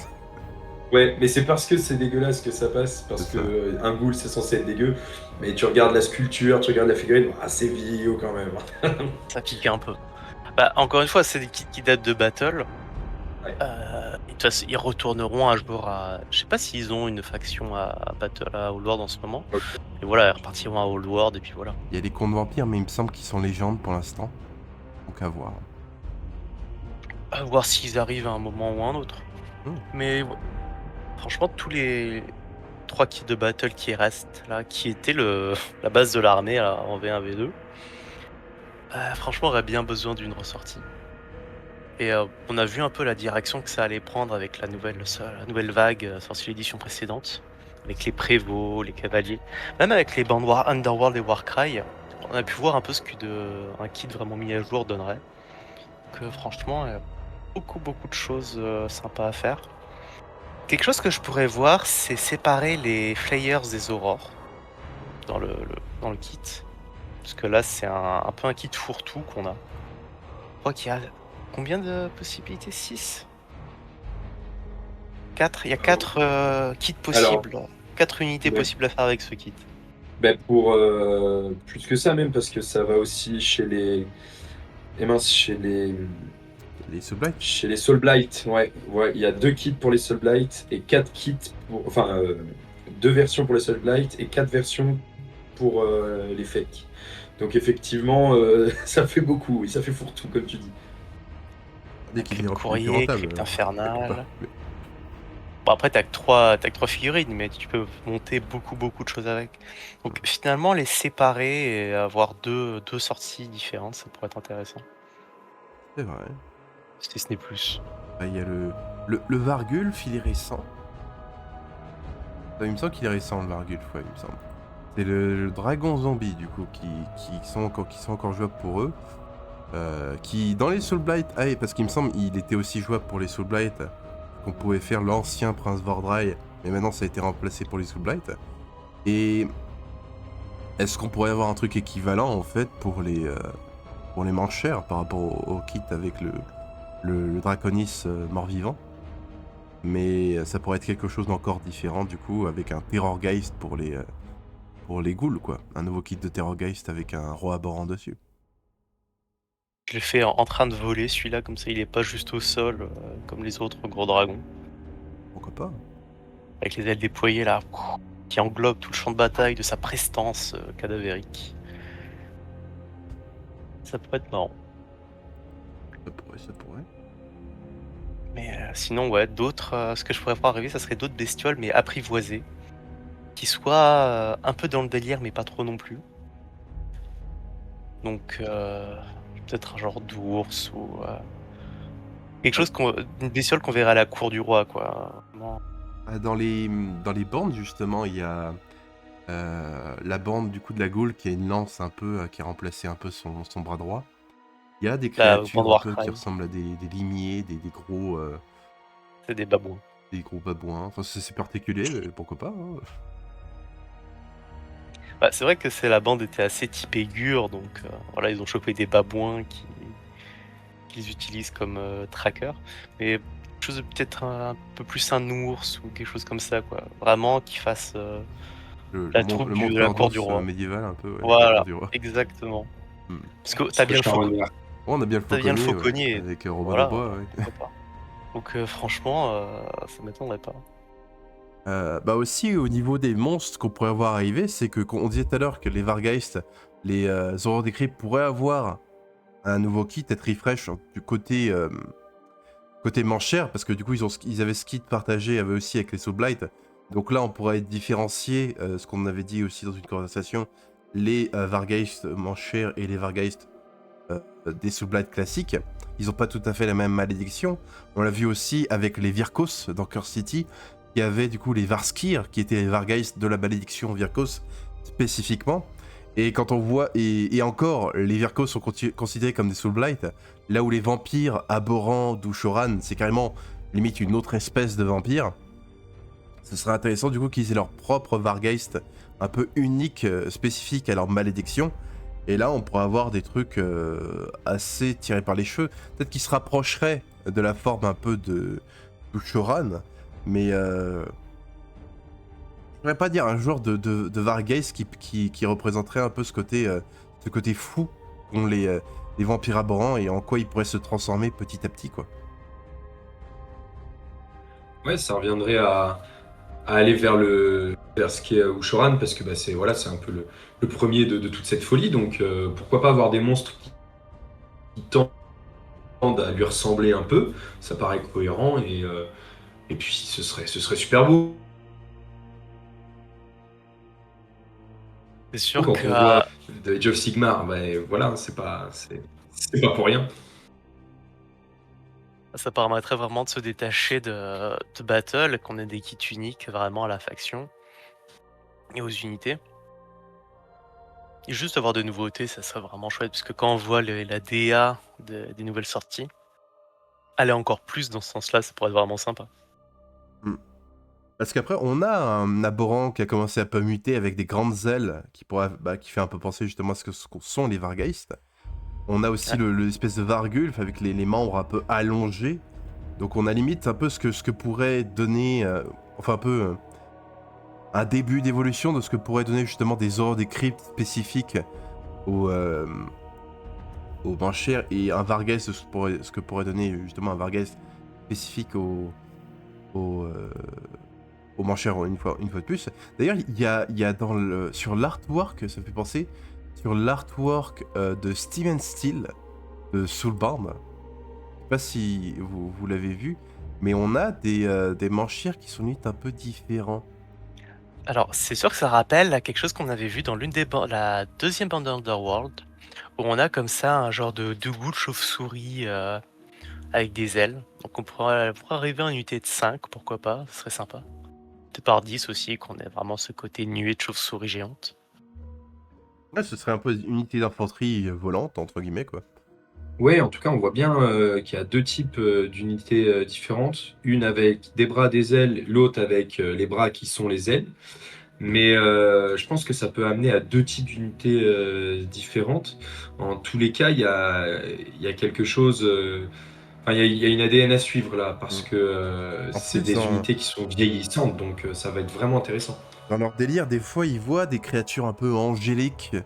Ouais, mais c'est parce que c'est dégueulasse que ça passe, C'est parce que ça. un ghoul c'est censé être dégueu, mais tu regardes la sculpture, tu regardes la figurine, ah, c'est vieillot quand même. Ça pique un peu. Bah, encore une fois, c'est des kits qui datent de Battle. Ouais. Et de toute façon, ils retourneront un jour à. Je sais pas s'ils ont une faction à Battle à Old World en ce moment. Ok. Et voilà, ils repartiront à Old World et puis voilà. Il y a les contes vampires, mais il me semble qu'ils sont légendes pour l'instant. Donc à voir. À voir s'ils arrivent à un moment ou à un autre. Hmm. Mais ouais, franchement, tous les 3 kits de Battle qui restent là, qui étaient la base de l'armée là, en V1, V2, franchement, aurait bien besoin d'une ressortie. Et on a vu un peu la direction que ça allait prendre avec la nouvelle vague sortie l'édition précédente, avec les prévôts, les cavaliers, même avec les bandes Underworld et Warcry. On a pu voir un peu ce un kit vraiment mis à jour donnerait. Donc franchement, beaucoup de choses sympas à faire. Quelque chose que je pourrais voir, c'est séparer les Flayers des Aurores dans dans le kit. Parce que là, c'est un peu un kit fourre-tout qu'on a. Je crois qu'il y a combien de possibilités? 6? 4? Il y a 4 kits Alors, possibles. 4 unités ouais, possibles à faire avec ce kit. ben pour plus que ça même, parce que ça va aussi chez les. Et mince, Les Sublight. chez les Soul Blight, ouais, ouais, il y a 2 kits pour les Soul Blight et 4 kits pour. Enfin, 2 versions pour les Soul Blight et 4 versions pour les fakes. Donc effectivement, ça fait beaucoup, et ça fait fourre-tout, comme tu dis. Dès qu'il est Crypte plus courrier, rentable. crypte Pourquoi pas. infernale. Bon, après, t'as que 3 figurines, mais tu peux monter beaucoup de choses avec. Donc finalement, les séparer et avoir deux sorties différentes, ça pourrait être intéressant. C'est vrai. Si ce n'est plus. Il y a le Vargulf, il est récent. Il me semble qu'il est récent, le Vargulf, ouais, il me semble. C'est le dragon zombie, du coup, qui sont encore jouables pour eux. Qui, dans les Soul Blight, parce qu'il me semble il était aussi jouable pour les Soul Blight, qu'on pouvait faire l'ancien Prince Vordrai, mais maintenant ça a été remplacé pour les Soul Blight. Et est-ce qu'on pourrait avoir un truc équivalent, en fait, pour les manchères par rapport au kit avec le Draconis mort-vivant? Mais ça pourrait être quelque chose d'encore différent, du coup, avec un Terrorgeist pour les ghouls, quoi. Un nouveau kit de Terrorgeist avec un roi aborant dessus. Je l'ai fait en train de voler celui-là, comme ça il est pas juste au sol comme les autres gros dragons. Pourquoi pas? Avec les ailes déployées là, qui englobe tout le champ de bataille de sa prestance cadavérique. Ça pourrait être marrant. Ça pourrait. Mais sinon, ouais, d'autres. Ce que je pourrais voir arriver, ça serait d'autres bestioles, mais apprivoisées. Qui soient un peu dans le délire, mais pas trop non plus. Donc, peut-être un genre d'ours ou. Quelque chose une bestiole qu'on verrait à la cour du roi, quoi. Vraiment. Dans les bandes, justement, il y a la bande du coup de la Gaule qui a une lance un peu, qui a remplacé un peu son bras droit. Il y a des La bande créatures un peu qui Warcry, ressemblent à des limiers, des gros c'est des babouins. babouins. Enfin, c'est particulier, mais pourquoi pas, hein. Bah, c'est vrai que la bande était assez typée Gur, donc voilà, ils ont chopé des babouins qu'ils utilisent comme tracker. Mais quelque chose de peut-être un peu plus un ours ou quelque chose comme ça, quoi. Vraiment qui fasse la troupe Le de la montreur cour du d'ours roi. médiéval un peu, ouais, la cour Voilà, du roi. exactement. Hmm. Parce que Ce serait Charognard. On a bien le t'as bien le fauconnier, ouais, fauconnier, avec Robin des voilà, Bois, ouais. pourquoi pas. Donc franchement, ça m'étonnerait pas. Bah aussi au niveau des monstres qu'on pourrait avoir arriver, c'est que on disait tout à l'heure que les Vargeist, les Horrors des Cryptes pourraient avoir un nouveau kit, être refresh du côté manchère, parce que du coup ils avaient ce kit partagé avait aussi avec les Soul Blight. Donc là on pourrait différencier ce qu'on avait dit aussi dans une conversation, les Vargeist manchères et les Vargeist des Soul Blight classiques. Ils ont pas tout à fait la même malédiction. On l'a vu aussi avec les Virkos dans Curse City, qui avaient du coup les Varskir, qui étaient les Vargeist de la malédiction Virkos spécifiquement. Et quand on voit, et encore, les Virkos sont considérés comme des Soul Blight, là où les vampires Aboran d'Ushoran, c'est carrément limite une autre espèce de vampire. Ce serait intéressant du coup qu'ils aient leur propre Vargeist un peu unique, spécifique à leur malédiction. Et là, on pourrait avoir des trucs assez tirés par les cheveux. Peut-être qu'ils se rapprocheraient de la forme un peu d'Ushoran, mais je pourrais pas dire un joueur de Vargeist qui représenterait un peu ce côté fou qu'ont les vampires aborrants et en quoi ils pourraient se transformer petit à petit, quoi. Ouais, ça reviendrait à aller vers ce qu'est Ushoran, parce que bah, c'est un peu le premier de toute cette folie. Donc pourquoi pas avoir des monstres qui tendent à lui ressembler un peu. Ça paraît cohérent et puis ce serait super beau. C'est sûr Quand que on voit The Age of Sigmar, bah, voilà, c'est pas pour rien. ça permettrait vraiment de se détacher de Battle, qu'on ait des kits uniques vraiment à la faction et aux unités. Et juste avoir de nouveautés, ça serait vraiment chouette, parce que quand on voit la DA des nouvelles sorties, aller encore plus dans ce sens-là, ça pourrait être vraiment sympa. Mm. Parce qu'après, on a un Aborant qui a commencé à pas muter avec des grandes ailes qui fait un peu penser justement à ce que sont les Vargeist. On a aussi Ouais. l'espèce de Vargulf avec les membres un peu allongés. Donc on a limite un peu ce que pourrait donner, enfin un peu un début d'évolution de ce que pourrait donner justement des Horrors des Cryptes spécifiques aux Banchères et un Vargeist, ce que pourrait donner justement un Vargeist spécifique aux Banchères une fois de plus. D'ailleurs, il y a sur l'artwork, ça me fait penser, sur l'artwork de Steven Steele de Soulbound. Je sais pas si vous l'avez vu, mais on a des Banchères qui sont limite un peu différents. Alors, c'est sûr que ça rappelle à quelque chose qu'on avait vu dans la deuxième bande Underworld, où on a comme ça un genre de goût de chauve-souris avec des ailes. Donc on pourrait arriver en unité de 5, pourquoi pas, ce serait sympa. multiplié par 10 aussi, qu'on ait vraiment ce côté nuée de chauves-souris géantes. Ouais, ce serait un peu une unité d'infanterie volante, entre guillemets, quoi. Ouais, en tout cas, on voit bien qu'il y a deux types d'unités différentes. Une avec des bras, des ailes, l'autre avec les bras qui sont les ailes. Mais je pense que ça peut amener à deux types d'unités différentes. En tous les cas, il y a quelque chose. Enfin, il y a une ADN à suivre là, parce Mm. que En c'est plus, des unités qui sont vieillissantes, donc ça va être vraiment intéressant. dans leur délire, des fois, ils voient des créatures un peu angéliques,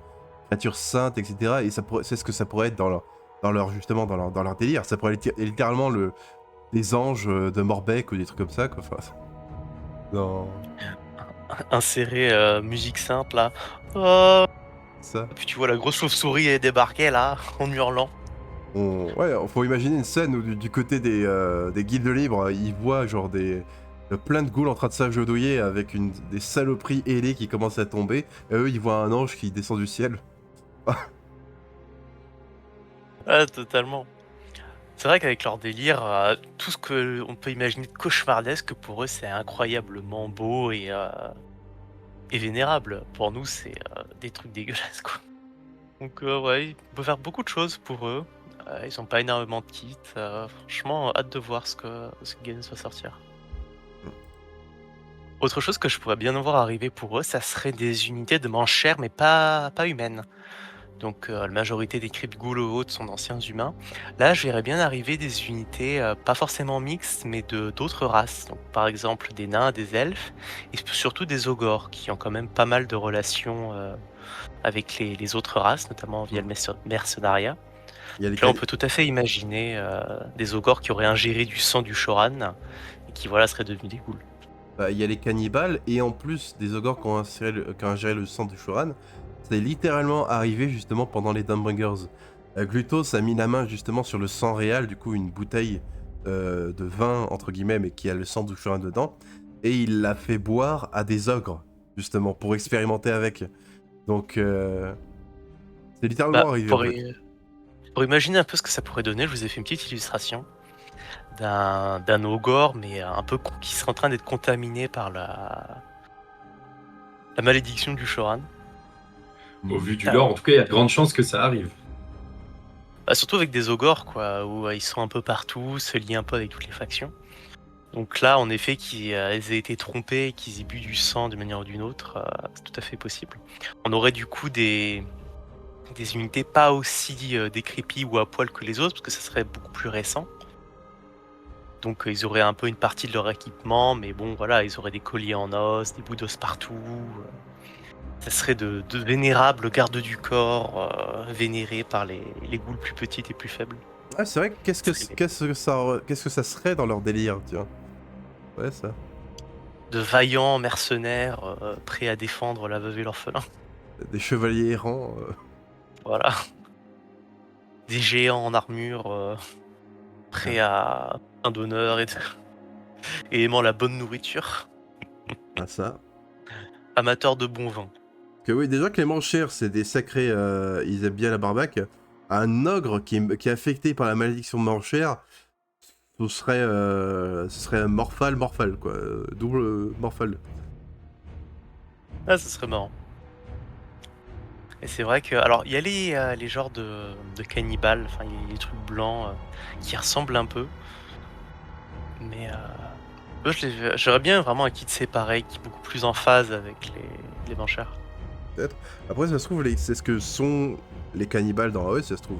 créatures saintes, etc. Et c'est ce que ça pourrait être justement, dans leur délire. Ça pourrait être littéralement des anges de Morbeck ou des trucs comme ça, quoi. Enfin, dans Insérer musique simple là. Oh, ça. puis tu vois la grosse chauve-souris débarquer là, en hurlant. Ouais, faut imaginer une scène où du côté des guildes libres, ils voient genre plein de ghouls en train de s'agenouiller avec des saloperies ailées qui commencent à tomber. Et eux, ils voient un ange qui descend du ciel. Ah, totalement. C'est vrai qu'avec leur délire, tout ce qu'on peut imaginer de cauchemardesque, pour eux, c'est incroyablement beau et vénérable. Pour nous, c'est des trucs dégueulasses, quoi. Donc, ouais, on peut faire beaucoup de choses pour eux. Ils ont pas énormément de kits. Franchement, hâte de voir ce que Games va sortir. Autre chose que je pourrais bien voir arriver pour eux, ça serait des unités de manchères, mais pas humaines. Donc la majorité des cryptes ghouls ou autres sont d'anciens humains. Là, je verrais bien arriver des unités pas forcément mixtes, mais d'autres races. Donc par exemple des nains, des elfes, et surtout des ogres, qui ont quand même pas mal de relations avec les autres races, notamment via le mercenariat. Il y a Donc là, on peut tout à fait imaginer des ogres qui auraient ingéré du sang du Shoran, et qui voilà seraient devenus des ghouls. il y a les cannibales, et en plus des ogres qui ont ingéré le sang du Shoran, c'est littéralement arrivé justement pendant les Dawnbringers. Glutos a mis la main justement sur le sang réel, du coup une bouteille de vin, entre guillemets, mais qui a le sang du Shoran dedans, et il l'a fait boire à des ogres, justement, pour expérimenter avec. Donc, c'est littéralement arrivé, en fait. Pour imaginer un peu ce que ça pourrait donner, je vous ai fait une petite illustration d'un ogre, mais un peu qui serait en train d'être contaminé par la malédiction du Shoran. Au vu du lore, en tout cas, il y a de grandes chances que ça arrive. Bah, surtout avec des ogres, quoi, où ils sont un peu partout, se lient un peu avec toutes les factions. Donc là, en effet, qu'ils aient été trompés, qu'ils aient bu du sang d'une manière ou d'une autre, c'est tout à fait possible. On aurait du coup des unités pas aussi décrépies ou à poil que les autres, parce que ça serait beaucoup plus récent. Donc ils auraient un peu une partie de leur équipement, mais bon voilà, ils auraient des colliers en os, des bouts d'os partout. Ça serait de vénérables gardes du corps, vénérés par les ghouls plus petites et plus faibles. Ah, c'est vrai, qu'est-ce que ça serait dans leur délire, tiens. Ouais, ça. De vaillants mercenaires prêts à défendre la veuve et l'orphelin. Des chevaliers errants. Voilà. Des géants en armure prêts à un d'honneur et aimant la bonne nourriture. Ah, ça. Amateurs de bon vin. Que oui, déjà que les manchères, c'est des sacrés. Ils aiment bien la barbaque. Un ogre qui est affecté par la malédiction manchère, ce serait morphal, quoi. Double morphal. Ah, ce serait marrant. Et c'est vrai que. Alors, il y a les genres de cannibales, enfin, il y a les trucs blancs qui ressemblent un peu. Mais. Eux, j'aurais bien vraiment un kit séparé qui est beaucoup plus en phase avec les manchères. Peut-être. Après, ça se trouve, c'est ce que sont les cannibales dans AOE, ça se trouve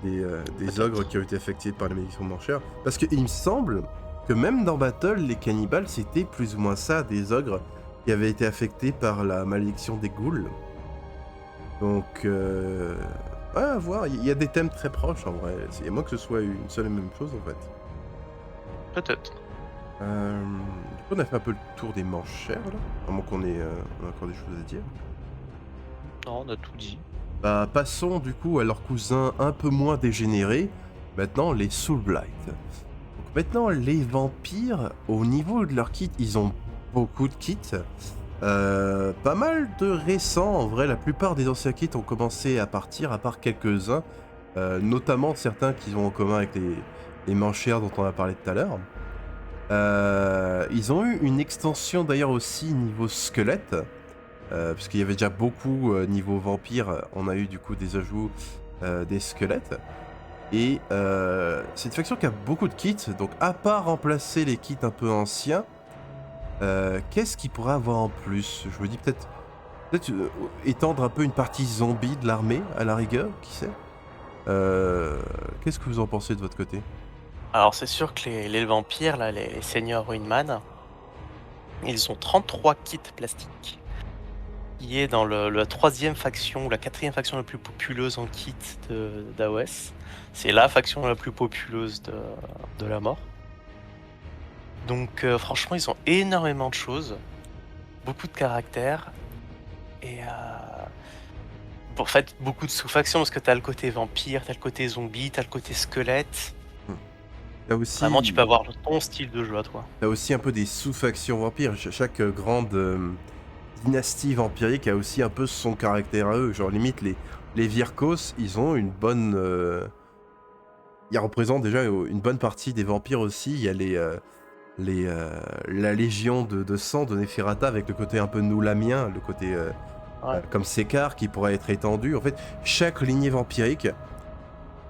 des ogres qui ont été affectés par la malédiction manchère. Parce qu'il me semble que même dans Battle, les cannibales, c'était plus ou moins ça, des ogres qui avaient été affectés par la malédiction des ghouls. Donc, ouais, à voir. Il y a des thèmes très proches en vrai. C'est moins que ce soit une seule et même chose en fait. Peut-être. Du coup, on a fait un peu le tour des manchères là. À moins qu'on ait on a encore des choses à dire. Non, on a tout dit. Bah, passons du coup à leurs cousins un peu moins dégénérés. Maintenant, les Soulblight. Donc maintenant, les vampires, au niveau de leur kit, ils ont beaucoup de kits. Pas mal de récents, en vrai, la plupart des anciens kits ont commencé à partir, à part quelques-uns, notamment certains qu'ils ont en commun avec les manchères dont on a parlé tout à l'heure. Ils ont eu une extension d'ailleurs aussi niveau squelette, parce qu'il y avait déjà beaucoup niveau vampire. On a eu du coup des ajouts des squelettes. Et c'est une faction qui a beaucoup de kits, donc à part remplacer les kits un peu anciens, qu'est-ce qu'il pourrait avoir en plus? Je me dis peut-être étendre un peu une partie zombie de l'armée, à la rigueur, qui sait? Qu'est-ce que vous en pensez de votre côté? Alors c'est sûr que les vampires, là, les seigneurs Ruinman, ils ont 33 kits plastiques. Qui est dans la troisième faction ou la quatrième faction la plus populeuse en kit d'AOS. C'est la faction la plus populeuse de la mort. Donc franchement, ils ont énormément de choses, beaucoup de caractères, et en fait beaucoup de sous-factions, parce que t'as le côté vampire, t'as le côté zombie, t'as le côté squelette. T'as Vraiment, tu aussi, peux avoir ton style de jeu à toi. t'as aussi un peu des sous-factions vampires. Chaque grande dynastie vampirique a aussi un peu son caractère à eux. Genre limite les Virkos, ils ont une bonne... Ils représentent déjà une bonne partie des vampires aussi. Il y a la légion de sang de Neferata avec le côté un peu noulamien, le côté Ouais. comme Sekar qui pourrait être étendu. En fait, chaque lignée vampirique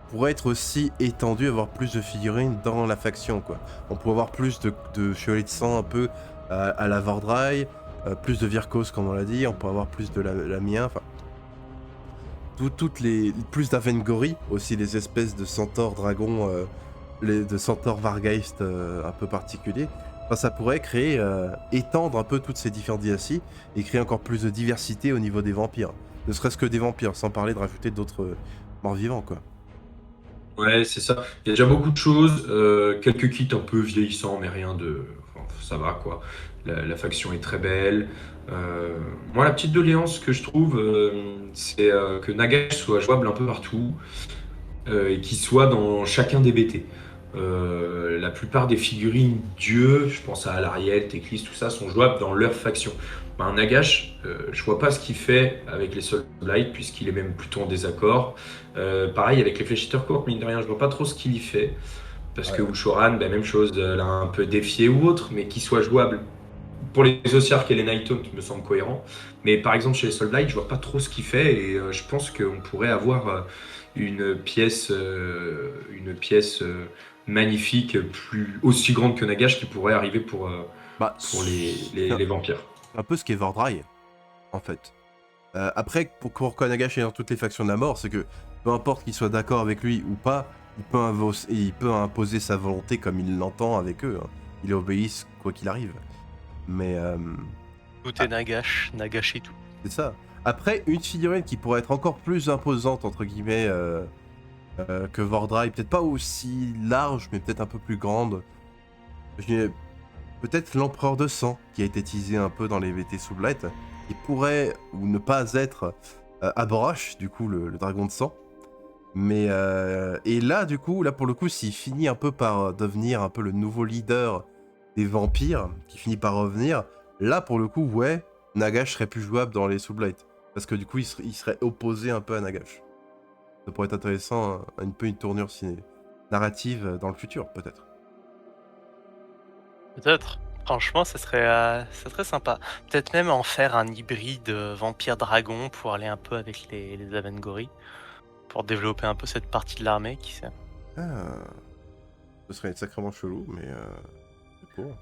pourrait être aussi étendue, avoir plus de figurines dans la faction, quoi. On pourrait avoir plus de chevaliers de sang un peu à la Vordrai, plus de Virkos comme on l'a dit, on pourrait avoir plus de Lamien, enfin... Plus d'Avengori, aussi les espèces de centaures dragons, de centaures Vargeist un peu particuliers. Enfin, ça pourrait créer, étendre un peu toutes ces différentes dynasties et créer encore plus de diversité au niveau des vampires. Ne serait-ce que des vampires, sans parler de rajouter d'autres morts vivants, quoi. Ouais, c'est ça. Il y a déjà beaucoup de choses, quelques kits un peu vieillissants, mais rien de. Enfin, ça va quoi. La faction est très belle. Moi, la petite doléance que je trouve, c'est que Nagash soit jouable un peu partout et qu'il soit dans chacun des BT. La plupart des figurines dieux, je pense à Alariel, Teclis, tout ça, sont jouables dans leur faction. Ben, Nagash, je vois pas ce qu'il fait avec les Soul Blight, puisqu'il est même plutôt en désaccord. Pareil avec les Fléchiteurs courts, mine de rien, je vois pas trop ce qu'il y fait. Parce que Ushoran, ben, même chose, l'a un peu défié ou autre, mais qu'il soit jouable. Pour les Ossiarch et les Nighthaunt, me semble cohérent. Mais par exemple, chez les Soul Blight, je vois pas trop ce qu'il fait, et je pense qu'on pourrait avoir une pièce, magnifique, aussi grande que Nagash, qui pourrait arriver pour Bah, les vampires. un peu ce qu'est Vordrai, en fait. Après, pourquoi Nagash est dans toutes les factions de la mort, c'est que peu importe qu'il soit d'accord avec lui ou pas, il peut imposer sa volonté comme il l'entend avec eux, hein. Il obéisse quoi qu'il arrive. Mais Tout est Nagash, Nagash et tout. c'est ça. Après, une figurine qui pourrait être encore plus imposante, entre guillemets, que Vordrai, peut-être pas aussi large, mais peut-être un peu plus grande. Je dirais peut-être l'Empereur de Sang, qui a été teasé un peu dans les VT Sublight, qui pourrait ou ne pas être Aborash, du coup, le dragon de sang. Mais et là, du coup, là pour le coup, s'il finit un peu par devenir un peu le nouveau leader des vampires, qui finit par revenir, là pour le coup, ouais, Nagash serait plus jouable dans les Sublight. Parce que du coup, il serait opposé un peu à Nagash. Ça pourrait être intéressant, un peu une tournure narrative dans le futur, peut-être. Peut-être. Franchement, ça serait sympa. Peut-être même en faire un hybride vampire-dragon pour aller un peu avec les Avengori. Pour développer un peu cette partie de l'armée, qui sait. Ah, ce serait sacrément chelou, mais c'est pour.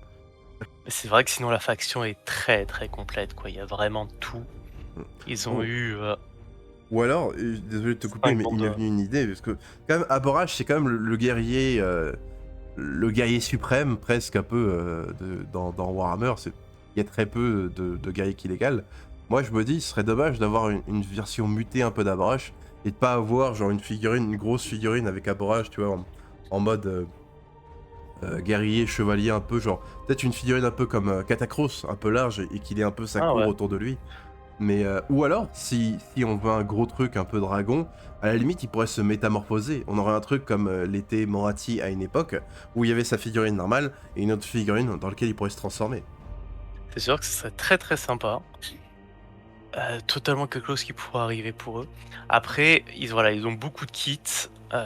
Mais c'est vrai que sinon la faction est très très complète, quoi. Il y a vraiment tout. Ils ont Oh. eu... Ou alors, désolé de te couper, mais il m'est venu une idée, parce que quand même, Aborash, c'est quand même le guerrier suprême, presque un peu, dans Warhammer. Il y a très peu de guerriers qui l'égalent. Moi, je me dis, ce serait dommage d'avoir une version mutée un peu d'Aborash, et de pas avoir genre une grosse figurine avec Aborash, tu vois, en mode guerrier, chevalier, un peu, genre, peut-être une figurine un peu comme Katakros, un peu large, et qu'il ait un peu sa cour ouais. autour de lui. Mais ou alors, si on veut un gros truc un peu dragon, à la limite, il pourrait se métamorphoser. On aurait un truc comme l'était Morati à une époque, où il y avait sa figurine normale et une autre figurine dans laquelle il pourrait se transformer. C'est sûr que ce serait très très sympa. Totalement quelque chose qui pourrait arriver pour eux. Après, ils ont beaucoup de kits.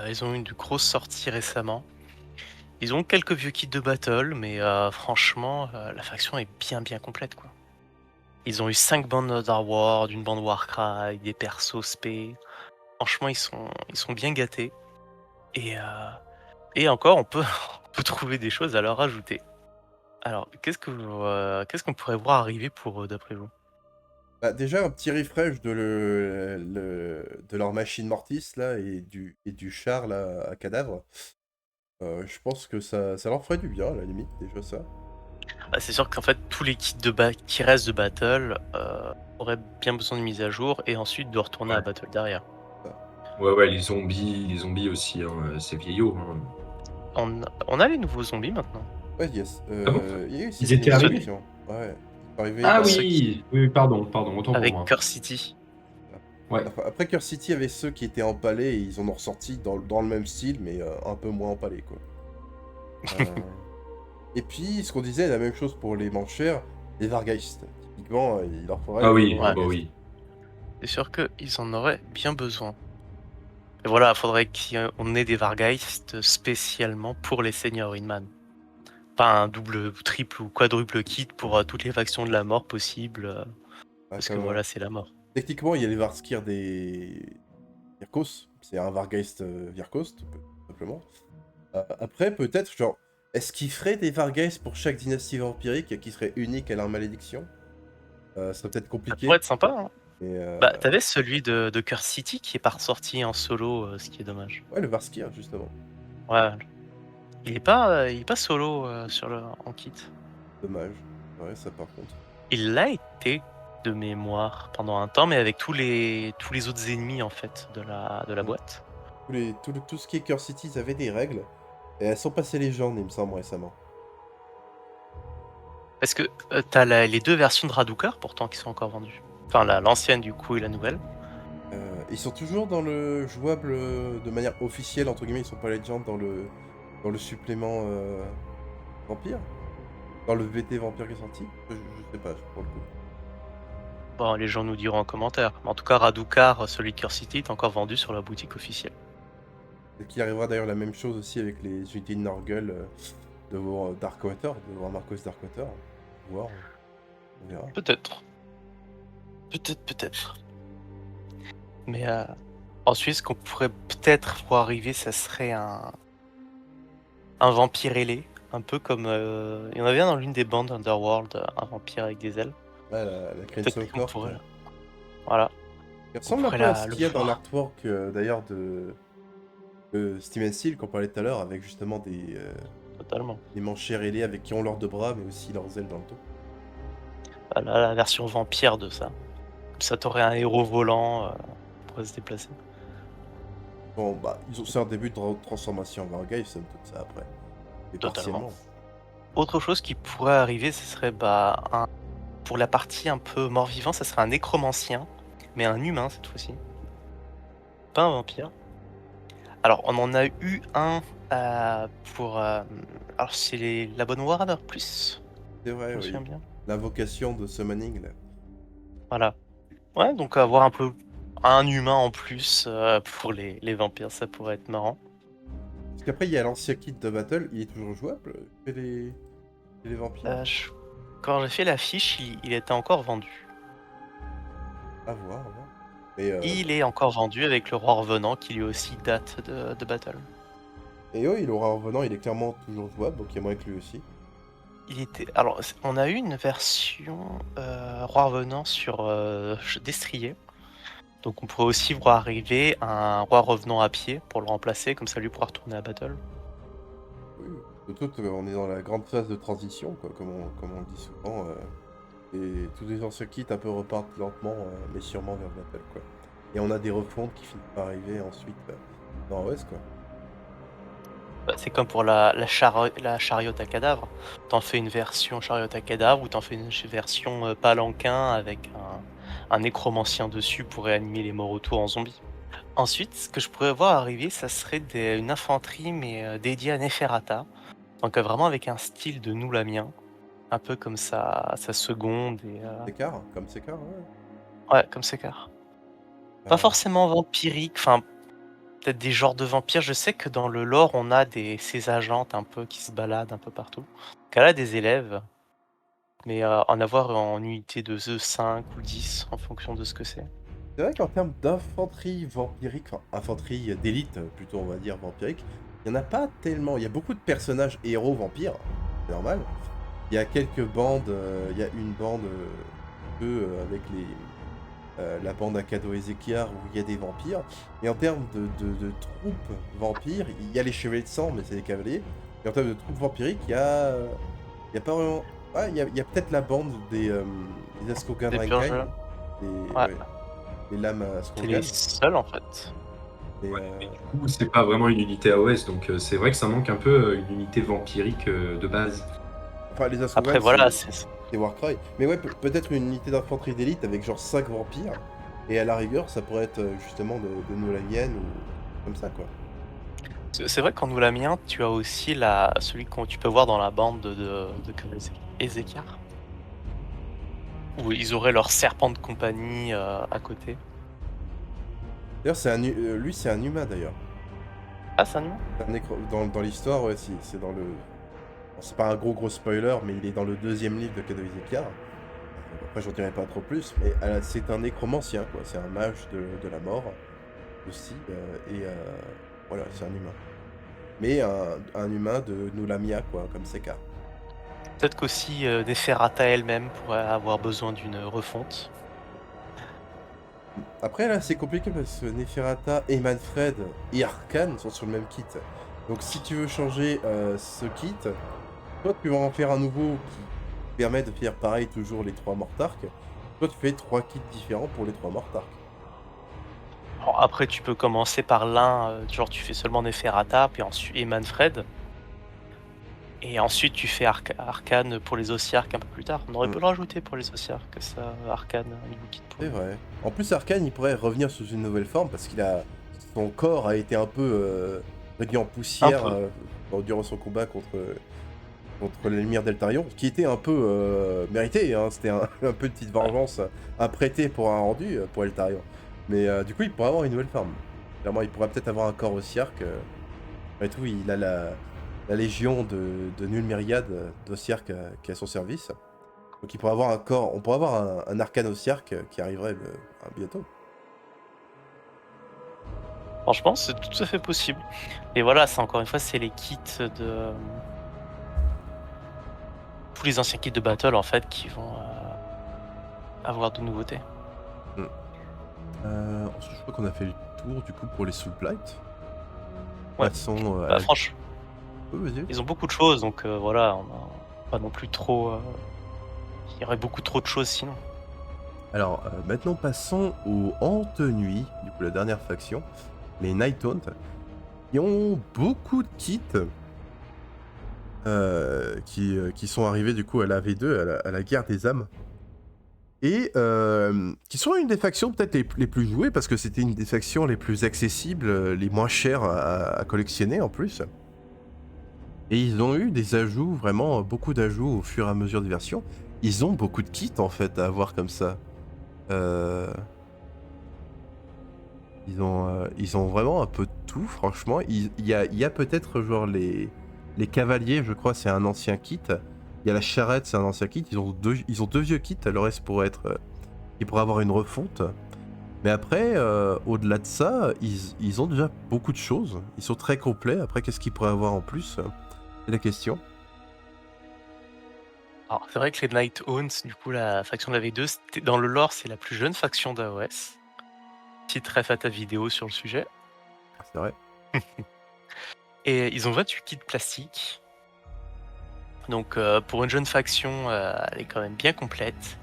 Ils ont eu une grosse sortie récemment. Ils ont quelques vieux kits de battle, mais franchement, la faction est bien complète, quoi. Ils ont eu 5 bandes Underworld, une bande Warcry, des persos spé. Franchement, ils sont bien gâtés. Et, et encore, on peut, on peut trouver des choses à leur rajouter. Alors, qu'est-ce qu'on pourrait voir arriver pour eux, d'après vous? Bah, déjà, un petit refresh de leur machine Mortis, là, et du char, là, à cadavre. Je pense que ça leur ferait du bien, à la limite, déjà ça. Bah, c'est sûr qu'en fait, tous les kits qui restent de battle auraient bien besoin de mise à jour et ensuite de retourner à Ouais. battle derrière. Ouais, les zombies aussi, hein, c'est vieillot. Hein. On a les nouveaux zombies maintenant. Ouais, yes. Ah bon? Il y a eu aussi Ils des étaient nouvelles arrivés? factions. Ouais. Ils sont arrivés Ah dans... Ceux qui, oui, oui, pardon, autant pour avec moi. Curse City. Ouais. Après Curse City, il y avait ceux qui étaient empalés et ils en ont ressorti dans le même style, mais un peu moins empalés, quoi. Euh, Et puis, ce qu'on disait, la même chose pour les manchères, les Vargeist. Typiquement, il leur faudrait Ah des oui, nouveaux Ouais. bah Vargeist. oui. C'est sûr qu'ils en auraient bien besoin. Et voilà, il faudrait qu'on ait des Vargeist spécialement pour les seigneurs Winman. Pas un double, triple ou quadruple kit pour toutes les factions de la mort possibles. Parce que Comme, voilà, c'est la mort. techniquement, il y a les Varskir des Virkos. C'est un Vargeist Virkos, tout simplement. Après, peut-être, genre, est-ce qu'ils feraient des Vargeist pour chaque dynastie vampirique qui serait unique à leur malédiction? Ça serait peut-être Ça pourrait compliqué. être sympa, hein. Mais Bah, t'avais celui de Curse City qui est pas ressorti en solo, ce qui est dommage. ouais, le Varskir, justement. Ouais, il est pas solo en kit. Dommage. Ouais, ça par contre. Il l'a été de mémoire pendant un temps, mais avec tous les autres ennemis en fait de la Mm. boîte. Tout ce qui est Curse City, ils avaient des règles. Et elles sont passées légendes, il me semble, récemment. Parce que t'as les deux versions de Radukar pourtant qui sont encore vendues. Enfin l'ancienne du coup et la nouvelle. Ils sont toujours dans le jouable de manière officielle, entre guillemets, ils sont pas Legend dans le supplément Vampire? Dans le VT Vampire qui est sorti? Je sais pas, pour le coup. Bon, les gens nous diront en commentaire. Mais en tout cas, Radukar, celui de Curse City, est encore vendu sur la boutique officielle. Et qu'il arrivera d'ailleurs la même chose aussi avec les unités de Norgul de vos Darkwater, de vos Marcos Darkwater. On va voir, on verra. Peut-être. Peut-être. Mais ensuite, ce qu'on pourrait peut-être voir arriver, ça serait un vampire ailé. Un peu comme. Il y en avait un dans l'une des bandes Underworld, un vampire avec des ailes. Ouais, la Peut-être Crimson qu'on Court. pourrait. Voilà. Il On ressemble un pourrait peu à ce le qu'il y a dans voir. l'artwork d'ailleurs de Steam Steel qu'on parlait tout à l'heure, avec justement Totalement. des manchères ailées avec qui ont leurs deux bras, mais aussi leurs ailes dans le dos. Voilà, la version vampire de ça. Comme ça, t'aurais un héros volant qui pourrait se déplacer. Bon, bah, ils ont fait un début de transformation en Varghulf, ça me doute ça après. Mais Totalement. partiellement. Autre chose qui pourrait arriver, ce serait pour la partie un peu mort-vivant, ça serait un nécromancien, mais un humain cette fois-ci. Pas un vampire. Alors, on en a eu un pour. Alors, c'est la bonne Warhammer Plus, C'est je vrai, me oui. souviens bien. L'invocation de summoning, là. Voilà. Ouais, donc avoir un peu un humain en plus pour les vampires, ça pourrait être marrant. Parce qu'après, il y a l'ancien kit de battle, il est toujours jouable chez les vampires. Quand j'ai fait la fiche, il était encore vendu. À voir, à voir. Mais, Il est encore vendu avec le roi revenant qui lui aussi date de battle. et oui, Laura Revenant, il est clairement toujours jouable, donc il y a moyen que lui aussi. Il était. Alors, on a eu une version roi revenant sur Destrier. Donc, on pourrait aussi voir arriver un roi revenant à pied pour le remplacer, comme ça lui pourra retourner à battle. Oui, de tout, on est dans la grande phase de transition, quoi, comme on le dit souvent. Et tous les anciens kits un peu repartent lentement, mais sûrement vers le battle, quoi. Et on a des refontes qui finissent par arriver ensuite dans OS, quoi. Bah, c'est comme pour la chariote à cadavre. T'en fais une version chariote à cadavre ou t'en fais une version palanquin avec un nécromancien dessus pour réanimer les morts autour en zombies. Ensuite, ce que je pourrais voir arriver, ça serait une infanterie mais dédiée à Neferata. Donc vraiment avec un style de nous la mien. Un peu comme sa seconde et Sekar, comme Sekar, ouais. ouais, comme Sekar. Pas forcément vampirique, enfin peut-être des genres de vampires. Je sais que dans le lore, on a ces agentes un peu qui se baladent un peu partout. Qu'elle a des élèves, mais en avoir en unité de 5 ou 10 en fonction de ce que c'est. C'est vrai qu'en termes d'infanterie vampirique, enfin infanterie d'élite plutôt on va dire vampirique, il n'y en a pas tellement. Il y a beaucoup de personnages héros vampires, c'est normal. Il y a quelques bandes, il y a une bande avec la bande Akado Ezekiar où il y a des vampires. Et en termes de troupes vampires, il y a les chevaliers de sang, mais c'est des cavaliers. Et en termes de troupes vampiriques, il y a pas vraiment. Ouais, il y a peut-être la bande des Askogan Des Renkai, purges. des, Ouais, ouais, les lames c'est Askogan. les seuls en fait. Et, Ouais, mais du coup, c'est pas vraiment une unité AOS, donc c'est vrai que ça manque un peu une unité vampirique de base. enfin, les Après Askogan, voilà, c'est Warcry. Mais ouais, peut-être une unité d'infanterie d'élite avec genre 5 vampires. Et à la rigueur, ça pourrait être justement de Nolalienne ou comme ça, quoi. c'est vrai qu'en Noulamien, tu as aussi celui que tu peux voir dans la bande de Ezekar, où ils auraient leur serpent de compagnie à côté. D'ailleurs, lui, c'est un humain, d'ailleurs. Ah, ça non? Dans l'histoire, ouais, si, c'est dans le... Bon, c'est pas un gros spoiler, mais il est dans le 2e livre de Kado Ezekiar. Après, j'en dirai pas trop plus, mais c'est un nécromancien, quoi. C'est un mage de la mort, aussi. Voilà, c'est un humain. Mais un humain de Nulamia, quoi, comme Sekar. Peut-être qu'aussi Neferata elle-même pourrait avoir besoin d'une refonte. Après, là, c'est compliqué parce que Neferata et Manfred et Arkane sont sur le même kit. Donc, si tu veux changer ce kit, soit tu vas en faire un nouveau qui permet de faire pareil toujours les 3 Mortarks, soit tu fais 3 kits différents pour les 3 Mortarks. Alors, après, tu peux commencer par l'un, genre tu fais seulement Neferata, puis ensuite et Manfred. Et ensuite, tu fais Arcane pour les Ossiarques un peu plus tard. On aurait pu le rajouter pour les Ossiarques, ça, Arcane, un nouveau kit pour C'est lui. vrai. En plus, Arkane, il pourrait revenir sous une nouvelle forme parce son corps a été un peu réduit en poussière durant son combat contre l'émir d'Eltarion, ce qui était un peu mérité, hein. C'était un peu une petite vengeance à prêter pour un rendu pour Eltarion. Mais du coup, il pourrait avoir une nouvelle forme. Clairement, il pourrait peut-être avoir un corps Ossiarque. Et tout, il a la légion de nulle myriade d'Ossiarques qui est à son service. Donc il pourrait avoir un corps, on pourrait avoir un arcane Ossiarque qui arriverait bientôt. Franchement, c'est tout à fait possible. Et voilà, c'est encore une fois, c'est les kits de... tous les anciens kits de battle, en fait, qui vont avoir de nouveautés. Ensuite, je crois qu'on a fait le tour, du coup, pour les Soulblight. Ouais. Passons à Bah, franchement, vas-y. ils ont beaucoup de choses, donc voilà, on a pas non plus trop... Il y aurait beaucoup trop de choses sinon. Alors, maintenant, passons aux Hante-Nuit, du coup, la dernière faction, les Night Haunt, qui ont beaucoup de kits qui sont arrivés, du coup, à la V2, à la guerre des âmes. Et qui sont une des factions peut-être les plus jouées, parce que c'était une des factions les plus accessibles, les moins chères à collectionner en plus. Et ils ont eu des ajouts, vraiment beaucoup d'ajouts au fur et à mesure des versions. Ils ont beaucoup de kits en fait à avoir comme ça. Ils ont vraiment un peu de tout, franchement. Il y a peut-être genre les cavaliers, je crois, c'est un ancien kit. Il y a la charrette, c'est un ancien kit. Ils ont deux vieux kits, le reste pourrait être... ils pourraient avoir une refonte. Mais après, au-delà de ça, ils ont déjà beaucoup de choses. Ils sont très complets. Après, qu'est-ce qu'ils pourraient avoir en plus? C'est la question. Alors, c'est vrai que les Night Haunts, du coup, la faction de la V2, dans le lore, c'est la plus jeune faction d'AOS. Petite ref à ta vidéo sur le sujet. C'est vrai. Et ils ont 28 kits classiques. Donc, pour une jeune faction, elle est quand même bien complète.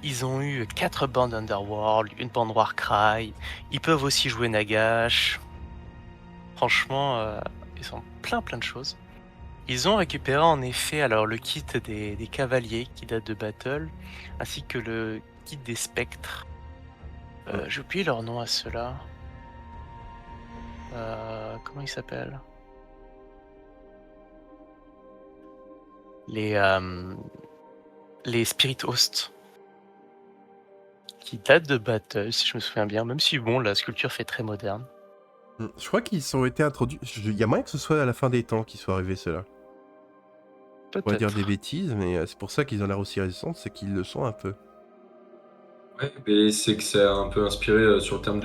Ils ont eu 4 bandes Underworld, une bande Warcry. Ils peuvent aussi jouer Nagash. Franchement, ils ont plein de choses. Ils ont récupéré en effet alors le kit des cavaliers qui date de Battle, ainsi que le kit des spectres. J'ai oublié leur nom à ceux-là. Comment ils s'appellent? Les Spirit Hosts. Qui datent de Battle, si je me souviens bien, même si bon, la sculpture fait très moderne. Je crois qu'ils ont été introduits. Il y a moyen que ce soit à la fin des temps qu'ils soient arrivés, ceux-là. Je pourrais dire des Peut-être. bêtises, mais c'est pour ça qu'ils ont l'air aussi résistants, c'est qu'ils le sont un peu. Ouais, mais c'est que c'est un peu inspiré sur le terme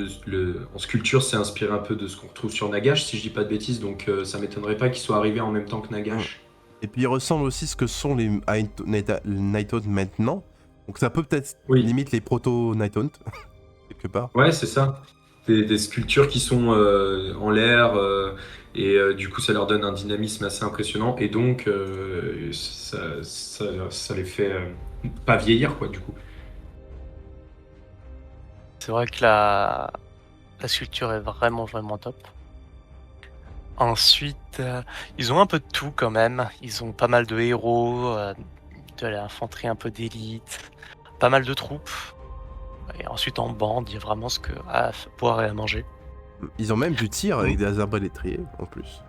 en sculpture, c'est inspiré un peu de ce qu'on retrouve sur Nagash, si je dis pas de bêtises, donc ça m'étonnerait pas qu'ils soient arrivés en même temps que Mm. Nagash. Et puis ils ressemblent aussi à ce que sont les Night Hunt maintenant. Donc ça peut-être Oui, limite les proto-Night Hunt, quelque part. ouais, c'est ça. Des sculptures qui sont en l'air et du coup ça leur donne un dynamisme assez impressionnant et donc ça les fait pas vieillir quoi du coup. C'est vrai que la sculpture est vraiment, vraiment top. Ensuite, ils ont un peu de tout quand même. Ils ont pas mal de héros, de l'infanterie un peu d'élite, pas mal de troupes. Et ensuite en bande, il y a vraiment ce que à boire et à manger. Ils ont même du tir avec Mm. des arbalétriers en plus.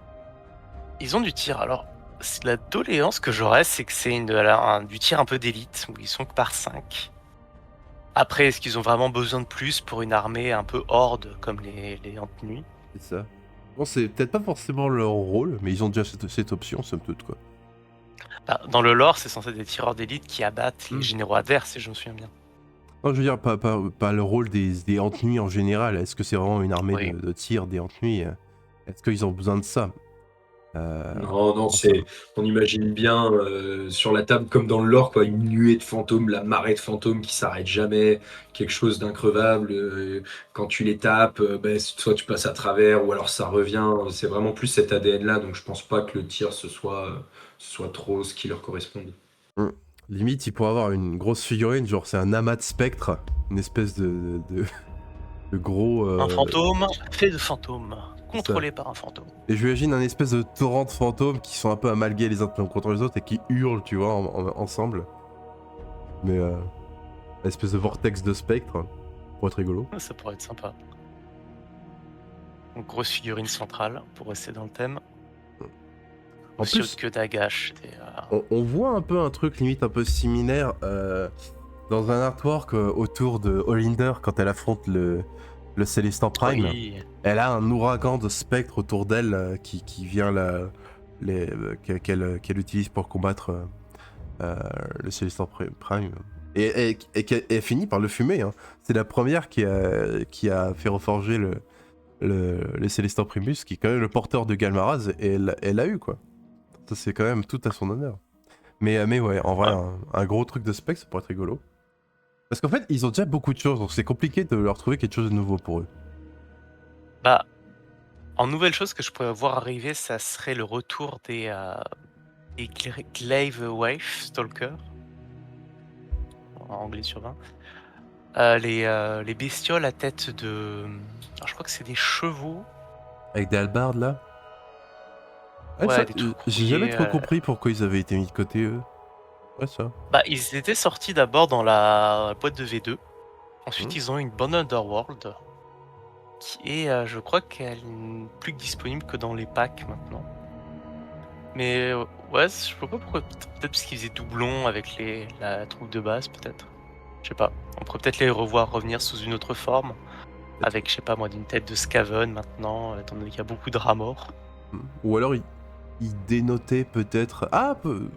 Ils ont du tir. Alors, la doléance que j'aurais, c'est que c'est du tir un peu d'élite, où ils sont que par 5. Après, est-ce qu'ils ont vraiment besoin de plus pour une armée un peu horde comme les Ant-Nuit? C'est ça. Bon, c'est peut-être pas forcément leur rôle, mais ils ont déjà cette option, somme toute, quoi. Bah, dans le lore, c'est censé être des tireurs d'élite qui abattent les Hmm. généraux adverses, si je me souviens bien. Non, je veux dire, pas le rôle des Ant-Nuit en général. Est-ce que c'est vraiment une armée Oui. de tir des Ant-Nuit Est-ce qu'ils ont besoin de ça Non, non, Enfin, on imagine bien sur la table comme dans le lore, quoi, une nuée de fantômes, la marée de fantômes qui s'arrête jamais, quelque chose d'increvable. Quand tu les tapes, ben, soit tu passes à travers ou alors ça revient. C'est vraiment plus cet ADN-là, donc je pense pas que le tir ce soit trop ce qui leur corresponde. hmm. Limite, il pourrait avoir une grosse figurine, genre c'est un amas de spectres, une espèce de gros. Un fantôme fait de fantômes, C'est ça. contrôlé par un fantôme. Et je m'imagine un espèce de torrent de fantômes qui sont un peu amalgués les uns contre les autres et qui hurlent, tu vois, ensemble. Mais une espèce de vortex de spectres, pour être rigolo. Ça pourrait être sympa. Donc, grosse figurine centrale, pour rester dans le thème. En Aussi plus, haute que Dagash. on voit un peu un truc limite un peu similaire dans un artwork autour de Olinder quand elle affronte le Célestin Prime. Oui. Elle a un ouragan de spectres autour d'elle qui vient qu'elle utilise pour combattre le Célestin Prime. Et qu'elle finit par le fumer. Hein. C'est la première qui a fait reforger le Célestin Primus, qui est quand même le porteur de Galmaraz, et elle l'a eu, quoi. Ça, c'est quand même tout à son honneur. Mais ouais, en vrai, un gros truc de spec, ça pourrait être rigolo. Parce qu'en fait, ils ont déjà beaucoup de choses, donc c'est compliqué de leur trouver quelque chose de nouveau pour eux. Bah, en nouvelle chose que je pourrais voir arriver, ça serait le retour des Glaive Wave Stalker, en anglais sur 20. Les bestioles à tête de. Alors, je crois que c'est des chevaux. Avec des halbardes, là. Ouais, Ouais, ça, des trucs j'ai jamais rouillés. trop compris pourquoi ils avaient été mis de côté, eux. Ouais, ça. Bah, ils étaient sortis d'abord dans la boîte de V2. Ensuite, Mhm. ils ont une bonne Underworld. Qui est, je crois qu'elle n'est plus que disponible que dans les packs maintenant. Mais ouais, je vois pas pourquoi. Peut-être parce qu'ils faisaient doublon avec la troupe de base, peut-être. Je sais pas. On pourrait peut-être les revoir revenir sous une autre forme. Avec, je sais pas moi, d'une tête de Skaven maintenant, étant donné qu'il y a beaucoup de rats morts. Ou alors, ils dénotaient peut-être... Ah,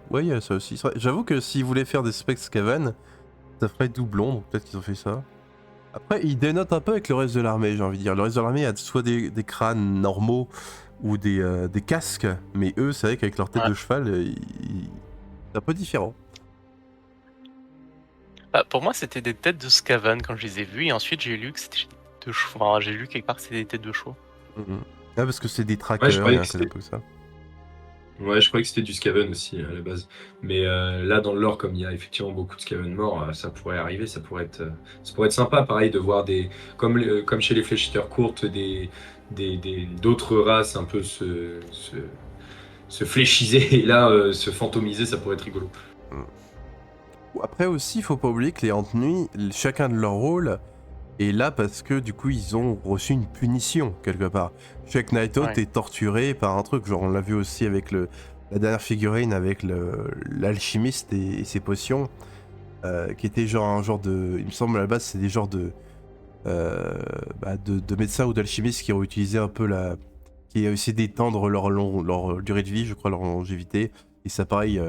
ouais, il y a ça aussi. J'avoue que s'ils voulaient faire des specs Skaven, ça ferait doublon, donc peut-être qu'ils ont fait ça. Après, ils dénotent un peu avec le reste de l'armée, j'ai envie de dire. Le reste de l'armée a soit des crânes normaux ou des casques, mais eux, c'est vrai qu'avec leur tête Ouais. de cheval, c'est un peu différent. Bah, pour moi, c'était des têtes de Skaven quand je les ai vues, et ensuite j'ai lu que c'était de chevaux. Enfin, j'ai lu quelque part que c'était des têtes de chevaux. Mhm. Ah, parce que c'est des Ouais, trackers, il y a un côté un peu ça. ouais, je croyais que c'était du Skaven aussi à la base. Mais là, dans le lore, comme il y a effectivement beaucoup de Skaven morts, ça pourrait arriver, ça pourrait être sympa, pareil, de voir comme chez les fléchiteurs courtes, d'autres races un peu se fléchiser et là, se fantomiser, ça pourrait être rigolo. Après aussi, il faut pas oublier que les Ant-Nuit, chacun de leur rôle, est là parce que du coup, ils ont reçu une punition, quelque part. Chaque Night Hunt Ouais. est torturé par un truc, genre on l'a vu aussi avec la dernière figurine, avec l'alchimiste et ses potions, qui était genre un genre de... Il me semble à la base, c'est des genres euh, de médecins ou d'alchimistes qui ont utilisé un peu qui ont essayé d'étendre leur durée de vie, je crois, leur longévité. Et ça, pareil,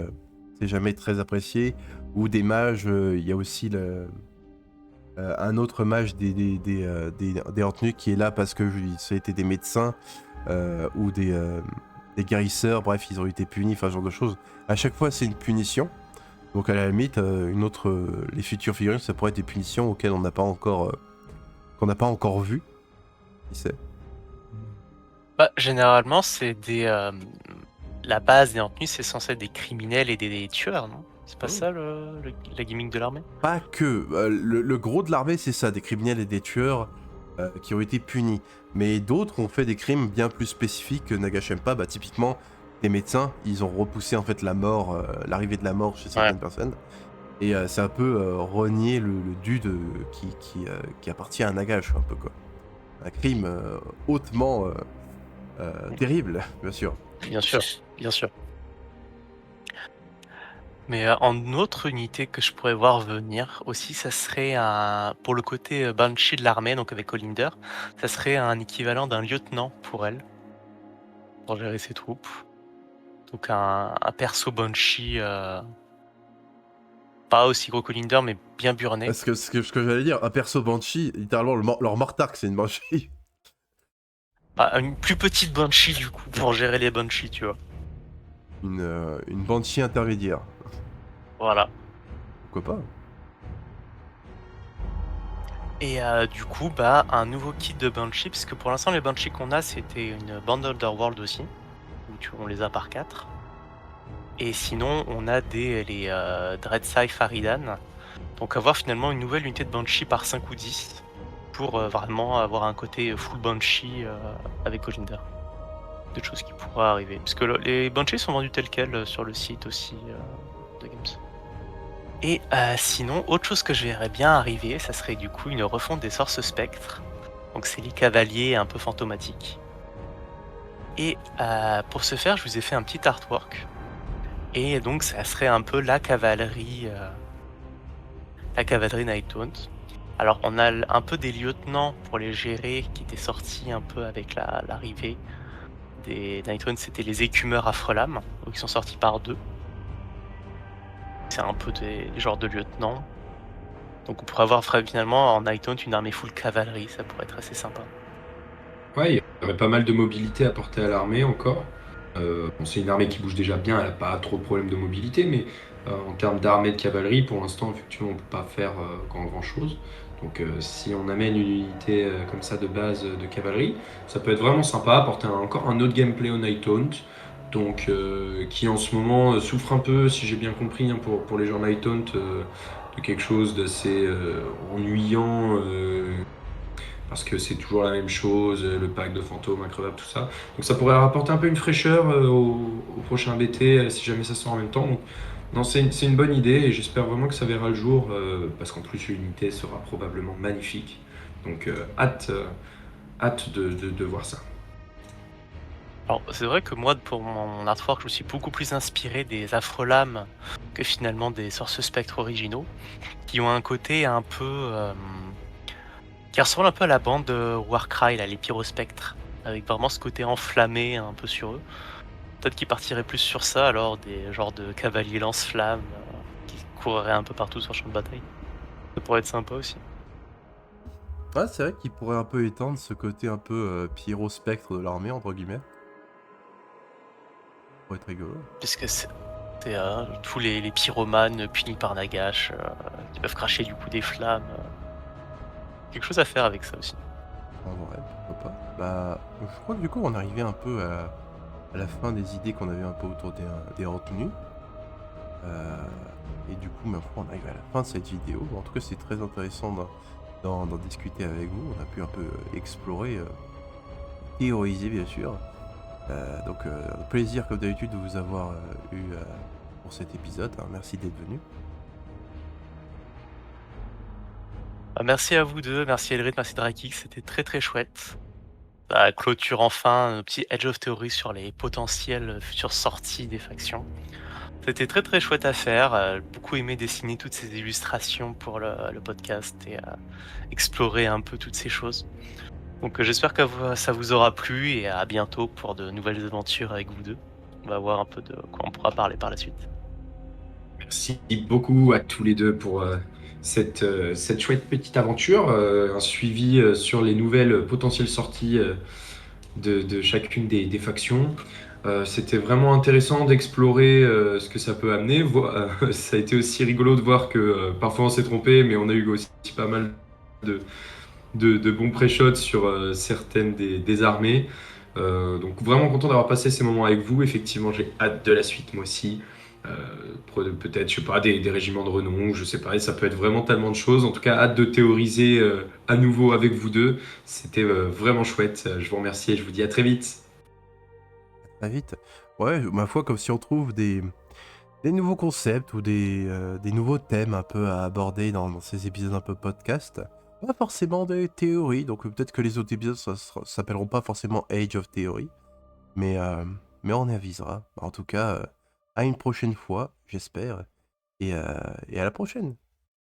c'est jamais très apprécié. Ou des mages, il y a aussi un autre mage des Antenus qui est là parce que ça a été des médecins ou des guérisseurs, bref, ils ont été punis, enfin, ce genre de choses. À chaque fois, c'est une punition. Donc, à la limite, les futures figurines, ça pourrait être des punitions auxquelles on n'a pas encore, qu'on n'a pas encore vu. Qui sait? Bah, généralement, c'est la base des Antenus, c'est censé être des criminels et des tueurs, non? C'est pas Oh. ça la gimmick de l'armée? Pas que. Le gros de l'armée, c'est ça, des criminels et des tueurs qui ont été punis. Mais d'autres ont fait des crimes bien plus spécifiques que Nagashempa. Bah, typiquement, des médecins, ils ont repoussé en fait la mort, l'arrivée de la mort chez certaines personnes. Et c'est un peu renier le dû qui appartient à Nagash, un peu quoi. Un crime hautement terrible, bien sûr. Bien sûr, bien sûr. Mais en autre unité que je pourrais voir venir aussi, ça serait pour le côté Banshee de l'armée, donc avec Olinder, ça serait un équivalent d'un lieutenant pour elle, pour gérer ses troupes. Donc un perso Banshee, pas aussi gros qu'Olinder, mais bien burné. Ce que j'allais dire, un perso Banshee, littéralement, leur Mortark, c'est une Banshee. Une plus petite Banshee du coup, pour gérer les Banshees, tu vois. Une Banshee intermédiaire. Voilà. Pourquoi pas? Et du coup, un nouveau kit de Banshee, parce que pour l'instant, les Banshees qu'on a, c'était une Band Underworld aussi, où on les a par 4. Et sinon, on a les Dreadsai Faridan. Donc avoir finalement une nouvelle unité de Banshee par 5 ou 10, pour vraiment avoir un côté full Banshee avec Olinder. Des choses qui pourraient arriver. Parce que les Banshees sont vendus tels quels sur le site aussi de Games. Et sinon, autre chose que je verrais bien arriver, ça serait du coup une refonte des Source Spectres. Donc c'est les cavaliers un peu fantomatiques. Et pour ce faire, je vous ai fait un petit artwork. Et donc ça serait un peu la cavalerie Nighthaunt. Alors on a un peu des lieutenants pour les gérer qui étaient sortis un peu avec l'arrivée des Nighthaunt, c'était les écumeurs Affrelames, donc ils sont sortis par 2. C'est un peu des genres de lieutenants. Donc on pourrait avoir finalement en Nighthaunt une armée full cavalerie, ça pourrait être assez sympa. Ouais, il y aurait pas mal de mobilité apportée à l'armée encore. C'est une armée qui bouge déjà bien, elle n'a pas trop de problèmes de mobilité, mais en termes d'armée de cavalerie, pour l'instant, effectivement, on ne peut pas faire grand chose. Donc si on amène une unité comme ça de base de cavalerie, ça peut être vraiment sympa, apporter encore un autre gameplay au Nighthaunt, donc qui en ce moment souffre un peu, si j'ai bien compris, hein, pour les gens Nighthaunt, de quelque chose d'assez ennuyant, parce que c'est toujours la même chose, le pack de fantômes, increvable, tout ça. Donc ça pourrait rapporter un peu une fraîcheur au prochain BT, si jamais ça sort en même temps. Donc, non, c'est une bonne idée et j'espère vraiment que ça verra le jour, parce qu'en plus l'unité sera probablement magnifique. Donc hâte de voir ça. Alors c'est vrai que moi pour mon artwork je me suis beaucoup plus inspiré des Affrelames que finalement des Source Spectres originaux, qui ont un côté un peu qui ressemble un peu à la bande de Warcry, là, les Pyrospectres, avec vraiment ce côté enflammé un peu sur eux. Peut-être qu'ils partiraient plus sur ça, alors des genres de cavaliers lance-flammes qui courraient un peu partout sur le champ de bataille. Ça pourrait être sympa aussi. Ouais, c'est vrai qu'il pourrait un peu étendre ce côté un peu pyro-spectre de l'armée, entre guillemets. Ça pourrait être rigolo. Puisque c'est tous les pyromanes punis par Nagash qui peuvent cracher du coup des flammes. Quelque chose à faire avec ça aussi. En vrai, pourquoi pas. Je crois que du coup, on arrivait un peu à la fin des idées qu'on avait un peu autour des retenues. Et du coup, ma foi, on arrive à la fin de cette vidéo. En tout cas, c'est très intéressant d'en discuter avec vous. On a pu un peu explorer, théoriser bien sûr. Donc, plaisir comme d'habitude de vous avoir eu pour cet épisode. Hein. Merci d'être venu. Merci à vous deux, merci Elrid, merci Drakix, c'était très très chouette. Ça clôture enfin un petit Edge of Theory sur les potentielles futures sorties des factions. C'était très très chouette à faire. Beaucoup aimé dessiner toutes ces illustrations pour le podcast et explorer un peu toutes ces choses. Donc j'espère que ça vous aura plu et à bientôt pour de nouvelles aventures avec vous deux. On va voir un peu de quoi on pourra parler par la suite. Merci beaucoup à tous les deux pour cette chouette petite aventure, un suivi sur les nouvelles potentielles sorties de chacune des factions. C'était vraiment intéressant d'explorer ce que ça peut amener. Ça a été aussi rigolo de voir que parfois on s'est trompé, mais on a eu aussi pas mal de, de bons pré-shots sur certaines des armées. Donc vraiment content d'avoir passé ces moments avec vous. Effectivement, j'ai hâte de la suite, moi aussi. Euh, Peut-être, je sais pas, des régiments de renom, je sais pas, et ça peut être vraiment tellement de choses. En tout cas, hâte de théoriser à nouveau avec vous deux. C'était vraiment chouette. Je vous remercie et je vous dis à très vite. Très vite. Ouais, ma foi, comme si on trouve des nouveaux concepts ou des nouveaux thèmes un peu à aborder dans ces épisodes un peu podcast. Pas forcément des théories, donc peut-être que les autres épisodes s'appelleront pas forcément Age of Theory, mais, euh, mais on y avisera. En tout cas, à une prochaine fois, j'espère, et à la prochaine.